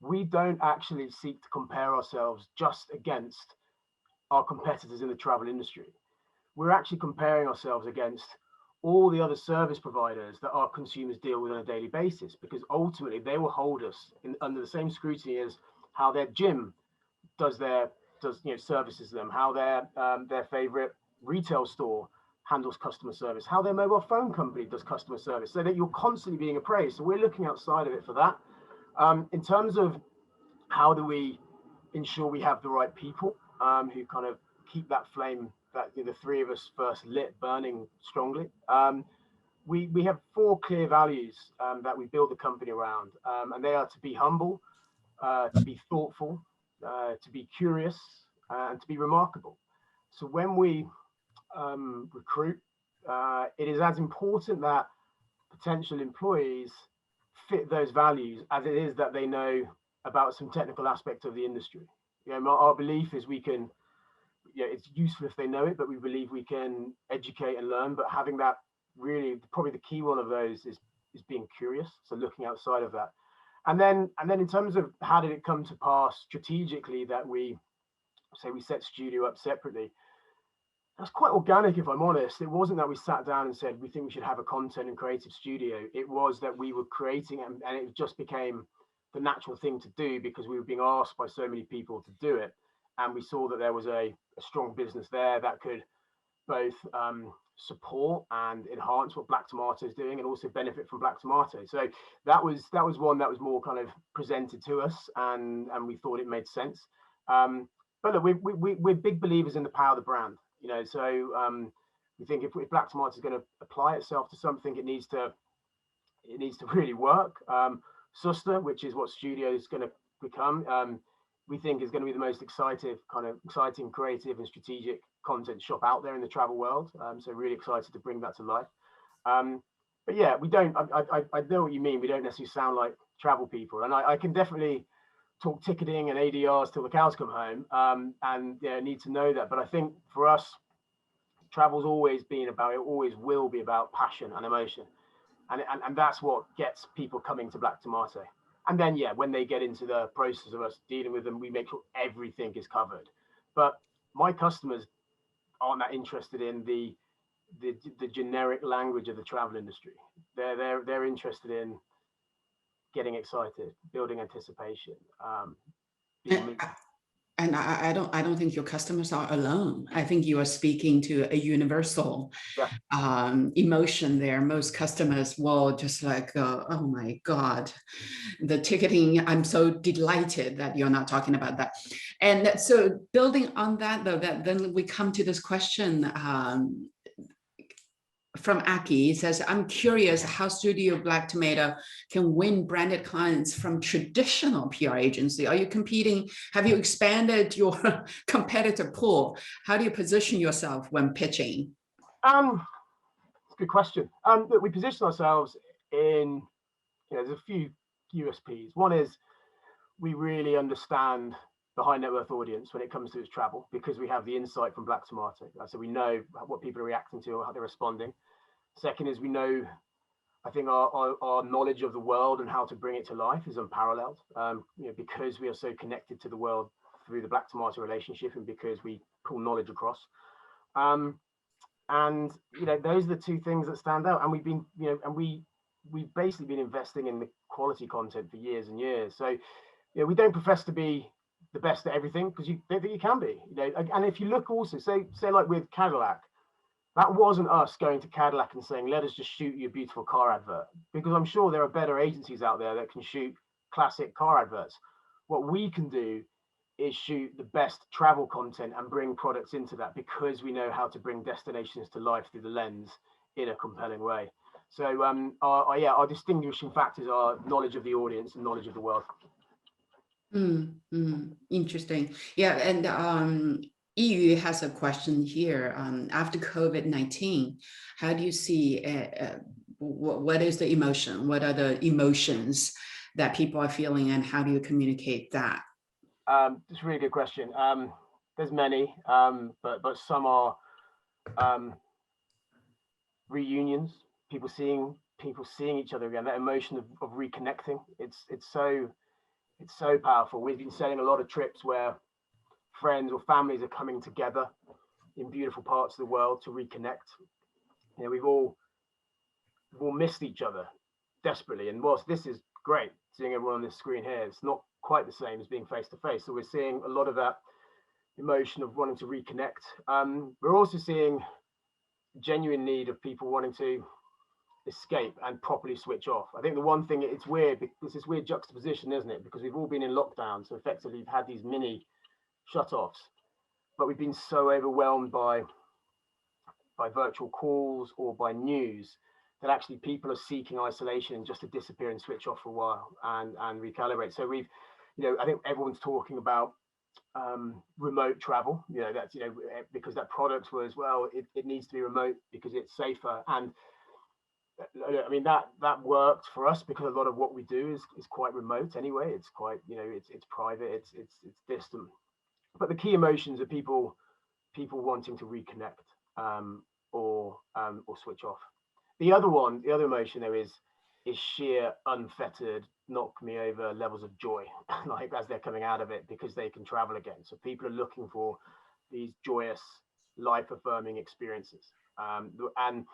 S2: we don't actually seek to compare ourselves just against our competitors in the travel industry. We're actually comparing ourselves against all the other service providers that our consumers deal with on a daily basis, because ultimately they will hold us under the same scrutiny as how their gym services them, how their favorite retail store handles customer service, how their mobile phone company does customer service, so that you're constantly being appraised. So we're looking outside of it for that. In terms of how do we ensure we have the right people who kind of keep that flame that the three of us first lit burning strongly. We have 4 clear values that we build the company around, and they are to be humble, to be thoughtful, to be curious, and to be remarkable. So when we recruit, it is as important that potential employees fit those values as it is that they know about some technical aspect of the industry. Our belief is we can, it's useful if they know it, but we believe we can educate and learn. But having that, really, probably the key one of those is being curious. So looking outside of that. And then in terms of how did it come to pass strategically that we set Studio up separately, that's quite organic, if I'm honest. It wasn't that we sat down and said, we think we should have a content and creative studio. It was that we were creating, and it just became the natural thing to do because we were being asked by so many people to do it. And we saw that there was a strong business there that could both support and enhance what Black Tomato is doing and also benefit from Black Tomato. So that was one that was more kind of presented to us, and we thought it made sense. But look, we're big believers in the power of the brand. So we think if Black Tomato is going to apply itself to something, it needs to really work. Susta, which is what Studio is going to become, we think is going to be the most exciting, creative and strategic content shop out there in the travel world. So really excited to bring that to life. But yeah, we don't, I know what you mean. We don't necessarily sound like travel people. And I can definitely talk ticketing and ADRs till the cows come home, and need to know that. But I think for us, travel's always been about, it always will be about passion and emotion. And that's what gets people coming to Black Tomato. And then, when they get into the process of us dealing with them, we make sure everything is covered. But my customers aren't that interested in the generic language of the travel industry. They're interested in getting excited, building anticipation.
S1: And I don't think your customers are alone. I think you are speaking to a universal emotion there. Most customers will just like, oh my God, the ticketing, I'm so delighted that you're not talking about that. And so building on that, though, then we come to this question from Aki. He says, I'm curious how Studio Black Tomato can win branded clients from traditional PR agency. Are you competing? Have you expanded your competitor pool? How do you position yourself when pitching?
S2: Good question. Look, we position ourselves in, there's a few USPs. One is we really understand the high net worth audience when it comes to its travel, because we have the insight from Black Tomato. So we know what people are reacting to or how they're responding. Second is we know, I think our knowledge of the world and how to bring it to life is unparalleled, because we are so connected to the world through the Black Tomato relationship and because we pull knowledge across. And those are the two things that stand out. And we've been, we've basically been investing in the quality content for years and years. So we don't profess to be the best at everything, because you don't think you can be. And if you look also, say like with Cadillac, that wasn't us going to Cadillac and saying, let us just shoot you a beautiful car advert, because I'm sure there are better agencies out there that can shoot classic car adverts. What we can do is shoot the best travel content and bring products into that, because we know how to bring destinations to life through the lens in a compelling way. So our distinguishing factors are knowledge of the audience and knowledge of the world.
S1: Interesting. Yeah, and EU has a question here. After COVID-19, how do you see, what is the emotion? What are the emotions that people are feeling, and how do you communicate that?
S2: It's a really good question. There's many, but some are reunions, people seeing each other again, that emotion of reconnecting. It's so powerful. We've been selling a lot of trips where friends or families are coming together in beautiful parts of the world to reconnect. We've all will miss each other desperately. And whilst this is great, seeing everyone on this screen here, it's not quite the same as being face to face. So we're seeing a lot of that emotion of wanting to reconnect. We're also seeing genuine need of people wanting to escape and properly switch off. I think the one thing, it's weird, because this weird juxtaposition, isn't it? Because we've all been in lockdown, so effectively we've had these mini shut-offs, but we've been so overwhelmed by virtual calls or by news that actually people are seeking isolation just to disappear and switch off for a while and recalibrate. So we've, I think everyone's talking about remote travel, that's, because that product was, well, it needs to be remote because it's safer. And I mean, that worked for us because a lot of what we do is quite remote anyway. It's quite, it's private, it's distant. But the key emotions are people wanting to reconnect or switch off. The other emotion though is sheer unfettered, knock me over levels of joy, like as they're coming out of it, because they can travel again. So people are looking for these joyous, life-affirming experiences. And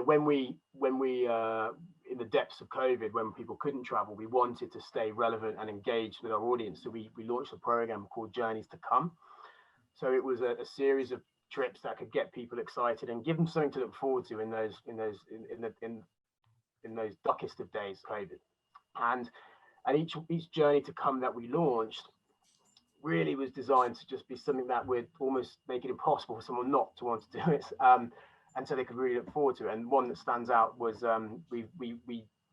S2: when we in the depths of COVID, when people couldn't travel, we wanted to stay relevant and engaged with our audience. So we launched a program called Journeys to Come. So it was a series of trips that could get people excited and give them something to look forward to in those darkest of days of COVID. And each Journey to Come that we launched really was designed to just be something that would almost make it impossible for someone not to want to do it. And so they could really look forward to it. And one that stands out was we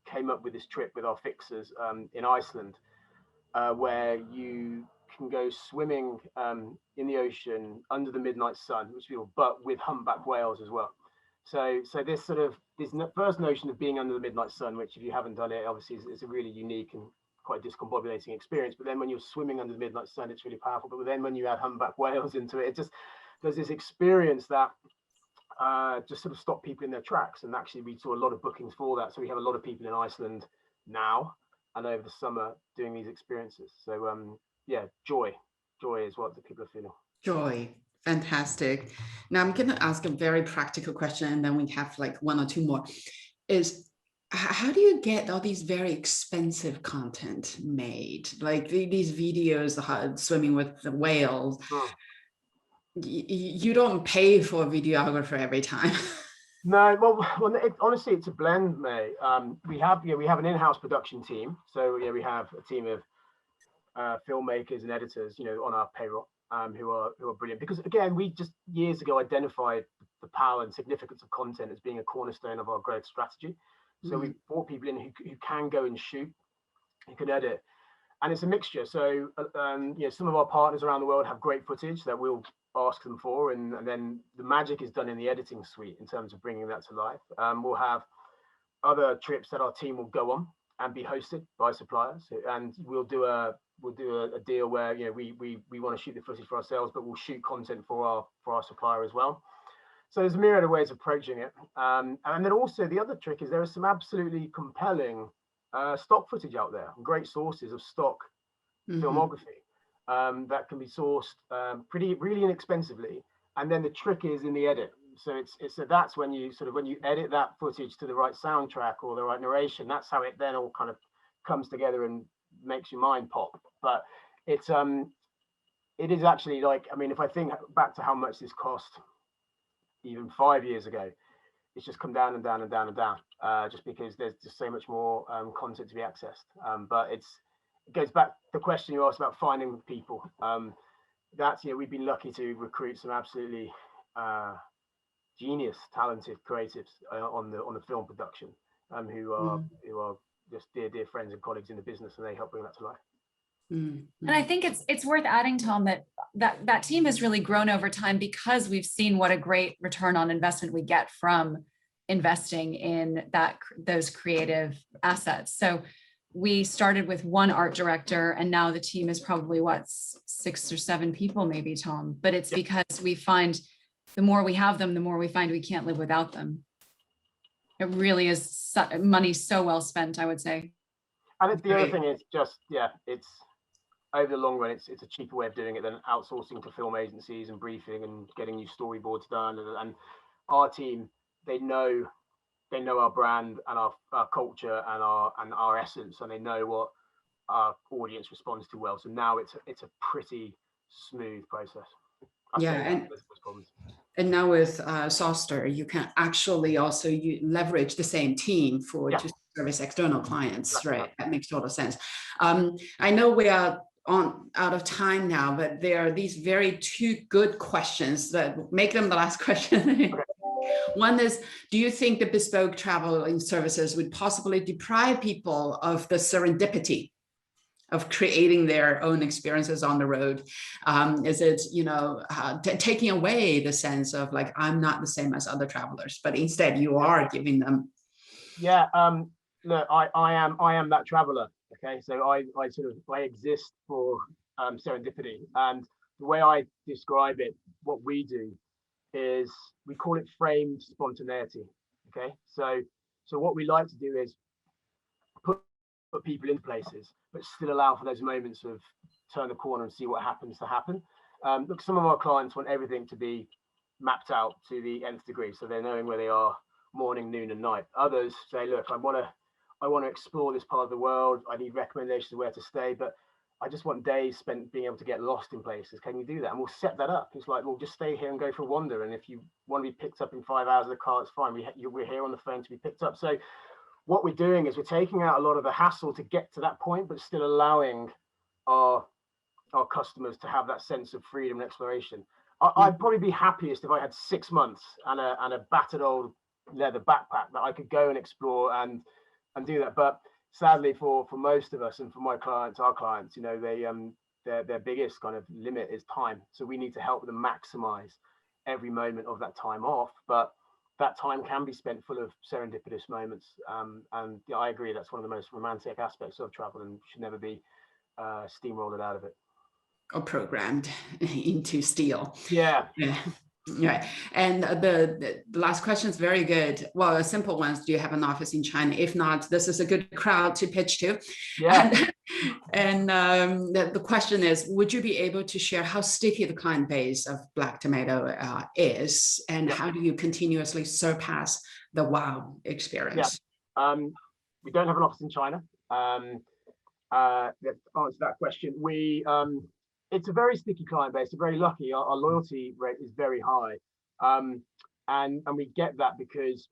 S2: came up with this trip with our fixers in Iceland, where you can go swimming in the ocean under the midnight sun, but with humpback whales as well. So this first notion of being under the midnight sun, which if you haven't done it, obviously is a really unique and quite discombobulating experience. But then when you're swimming under the midnight sun, it's really powerful. But then when you add humpback whales into it, there's this experience that just sort of stop people in their tracks. And actually we saw a lot of bookings for that. So we have a lot of people in Iceland now and over the summer doing these experiences. So yeah, joy is what the people are feeling.
S1: Joy. Fantastic. Now I'm going to ask a very practical question, and then we have like one or two more. Is how do you get all these very expensive content made? Like these videos, swimming with the whales. You don't pay for a videographer every time.
S2: No, well, honestly, it's a blend, May. We have an in-house production team. So we have a team of filmmakers and editors, on our payroll, who are brilliant. Because again, we just years ago identified the power and significance of content as being a cornerstone of our growth strategy. So we brought people in who can go and shoot, who can edit, and it's a mixture. So some of our partners around the world have great footage that we'll ask them for, and then the magic is done in the editing suite in terms of bringing that to life. We'll have other trips that our team will go on and be hosted by suppliers, and we'll do a deal where we want to shoot the footage for ourselves, but we'll shoot content for our supplier as well. So there's a myriad of ways of approaching it, and then also the other trick is there are some absolutely compelling stock footage out there, great sources of stock filmography that can be sourced really inexpensively. And then the trick is in the edit. So that's when you edit that footage to the right soundtrack or the right narration. That's how it then all kind of comes together and makes your mind pop. But it is actually like, I mean, if I think back to how much this cost even 5 years ago, it's just come down and down and down and down, just because there's just so much more content to be accessed. But it goes back to the question you asked about finding people. That's, we've been lucky to recruit some absolutely genius, talented creatives on the film production, who are just dear friends and colleagues in the business, and they help bring that to life.
S3: And I think it's worth adding, Tom, that team has really grown over time because we've seen what a great return on investment we get from investing in those creative assets. So we started with one art director, and now the team is probably 6 or 7 people, maybe, Tom. But it's because we find the more we have them, the more we find we can't live without them. It really is money so well spent, I would say.
S2: And the other thing is just, it's over the long run, it's a cheaper way of doing it than outsourcing to film agencies and briefing and getting new storyboards done. And our team, they know they know our brand and our culture and our essence, and they know what our audience responds to well. So now it's a pretty smooth process.
S1: And now with Soster, you can actually also leverage the same team to service external clients, right? That makes total sense. I know we are out of time now, but there are these two good questions that make them the last question.
S2: Okay.
S1: One is, do you think the bespoke traveling services would possibly deprive people of the serendipity of creating their own experiences on the road? Is it, taking away the sense of like, I'm not the same as other travelers, but instead you are giving them?
S2: Yeah, look, I am that traveler. Okay, so I exist for serendipity, and the way I describe it, what we do is we call it framed spontaneity. Okay, so what we like to do is put people in places, but still allow for those moments of turn the corner and see what happens to happen. Look, some of our clients want everything to be mapped out to the nth degree, so they're knowing where they are morning, noon, and night. Others say, look, I want to explore this part of the world. I need recommendations of where to stay, but I just want days spent being able to get lost in places. Can you do that? And we'll set that up. It's like, we'll just stay here and go for a wander. And if you want to be picked up in 5 hours of the car, it's fine. We're here on the phone to be picked up. So what we're doing is we're taking out a lot of the hassle to get to that point, but still allowing our customers to have that sense of freedom and exploration. I'd probably be happiest if I had 6 months and a battered old leather backpack that I could go and explore and do that. But sadly, for most of us and for our clients, their biggest kind of limit is time. So we need to help them maximize every moment of that time off. But that time can be spent full of serendipitous moments. And yeah, I agree, that's one of the most romantic aspects of travel and should never be steamrolled out of it.
S1: Or programmed into steel.
S2: Yeah.
S1: Right. And the last question is very good. Well, a simple one: do you have an office in China? If not, this is a good crowd to pitch to.
S2: Yeah.
S1: And the question is, would you be able to share how sticky the client base of Black Tomato is, and how do you continuously surpass the wow experience?
S2: Yeah. We don't have an office in China. To answer that question, it's a very sticky client base. We're very lucky. Our loyalty rate is very high, and we get that because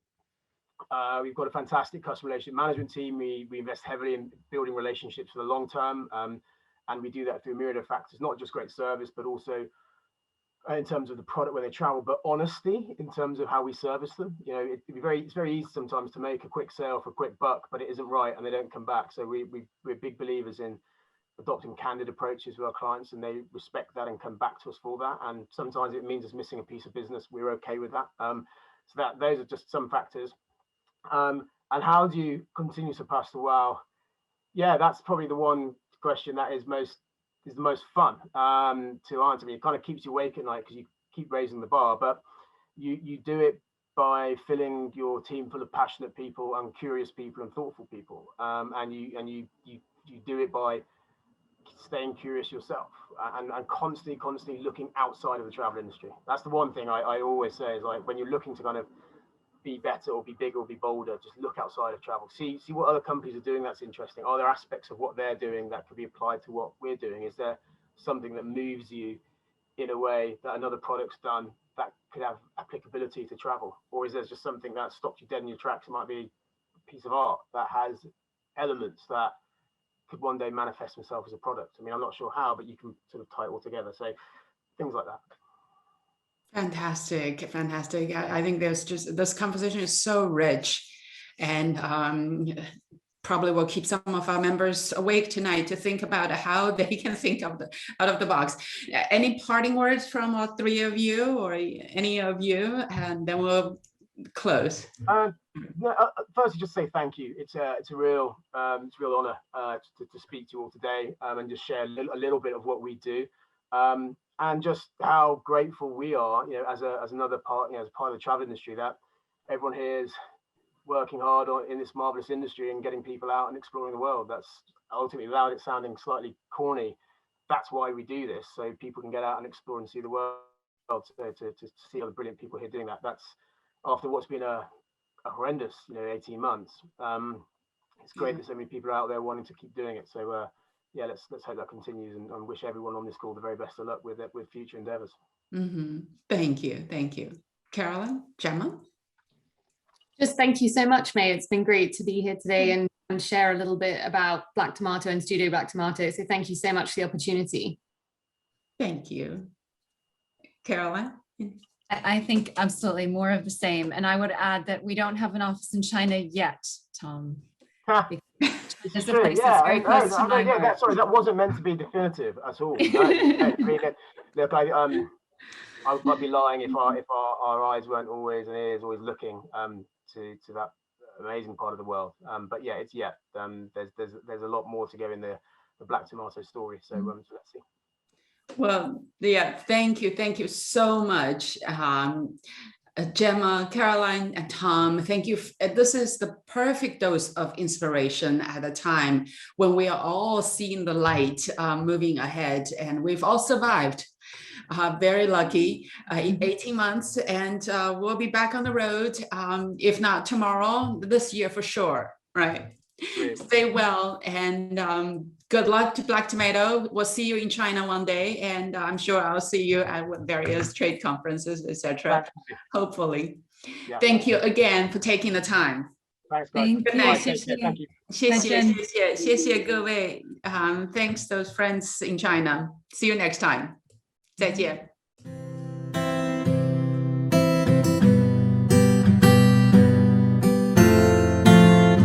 S2: we've got a fantastic customer relationship management team. We invest heavily in building relationships for the long term, and we do that through a myriad of factors, not just great service, but also in terms of the product where they travel, but honesty in terms of how we service them. It's very easy sometimes to make a quick sale for a quick buck, but it isn't right, and they don't come back. So we're big believers in adopting candid approaches with our clients, and they respect that and come back to us for that. And sometimes it means us missing a piece of business. We're okay with that. So those are just some factors. And how do you continue to surpass the wow? Yeah, that's probably the one question that is the most fun to answer. It kind of keeps you awake at night because you keep raising the bar, but you do it by filling your team full of passionate people and curious people and thoughtful people, and you do it by staying curious yourself and constantly looking outside of the travel industry. That's the one thing I always say is, like, when you're looking to kind of be better or be bigger or be bolder, just look outside of travel. See what other companies are doing that's interesting. Are there aspects of what they're doing that could be applied to what we're doing? Is there something that moves you in a way that another product's done that could have applicability to travel? Or is there just something that stopped you dead in your tracks? It might be a piece of art that has elements that could one day manifest themselves as a product. I mean, I'm not sure how, but you can sort of tie it all together. So things like that.
S1: Fantastic. I think this conversation is so rich, and probably will keep some of our members awake tonight to think about how they can think out of the box. Any parting words from all three of you, or any of you, and then we'll close.
S2: Firstly, just say thank you. It's a real honor to speak to you all today, and just share a little bit of what we do. And just how grateful we are, as another part, as part of the travel industry, that everyone here is working hard in this marvelous industry and getting people out and exploring the world. That's ultimately, without it sounding slightly corny, that's why we do this, so people can get out and explore and see the world, to see other brilliant people here doing that. That's after what's been a horrendous, 18 months. It's great that so many people are out there wanting to keep doing it. So yeah, let's hope that continues, and wish everyone on this call the very best of luck with future endeavors.
S1: Thank you. Caroline, Gemma?
S4: Just thank you so much, May. It's been great to be here today and share a little bit about Black Tomato and Studio Black Tomato. So thank you so much for the opportunity.
S1: Thank you. Caroline?
S3: I think absolutely more of the same. And I would add that we don't have an office in China yet, Tom.
S2: This is true. Sorry, that wasn't meant to be definitive at all. Look, I'd be lying if our eyes weren't always and ears always looking to that amazing part of the world. But yeah, it's there's a lot more to go in the Black Tomato story. So let's see.
S1: Well, yeah, thank you so much, Gemma, Caroline, and Tom. Thank you. This is the perfect dose of inspiration at a time when we are all seeing the light moving ahead, and we've all survived. Very lucky, 18 months, and we'll be back on the road, if not tomorrow, this year for sure, right? Stay well, and good luck to Black Tomato. We'll see you in China one day, and I'm sure I'll see you at various trade conferences, etc. Hopefully. Yeah. Thank you again for taking the time.
S2: Thanks, guys.
S3: Good night. Thank you.
S1: 谢谢各位. Thanks those friends in China. See you next time. 再见。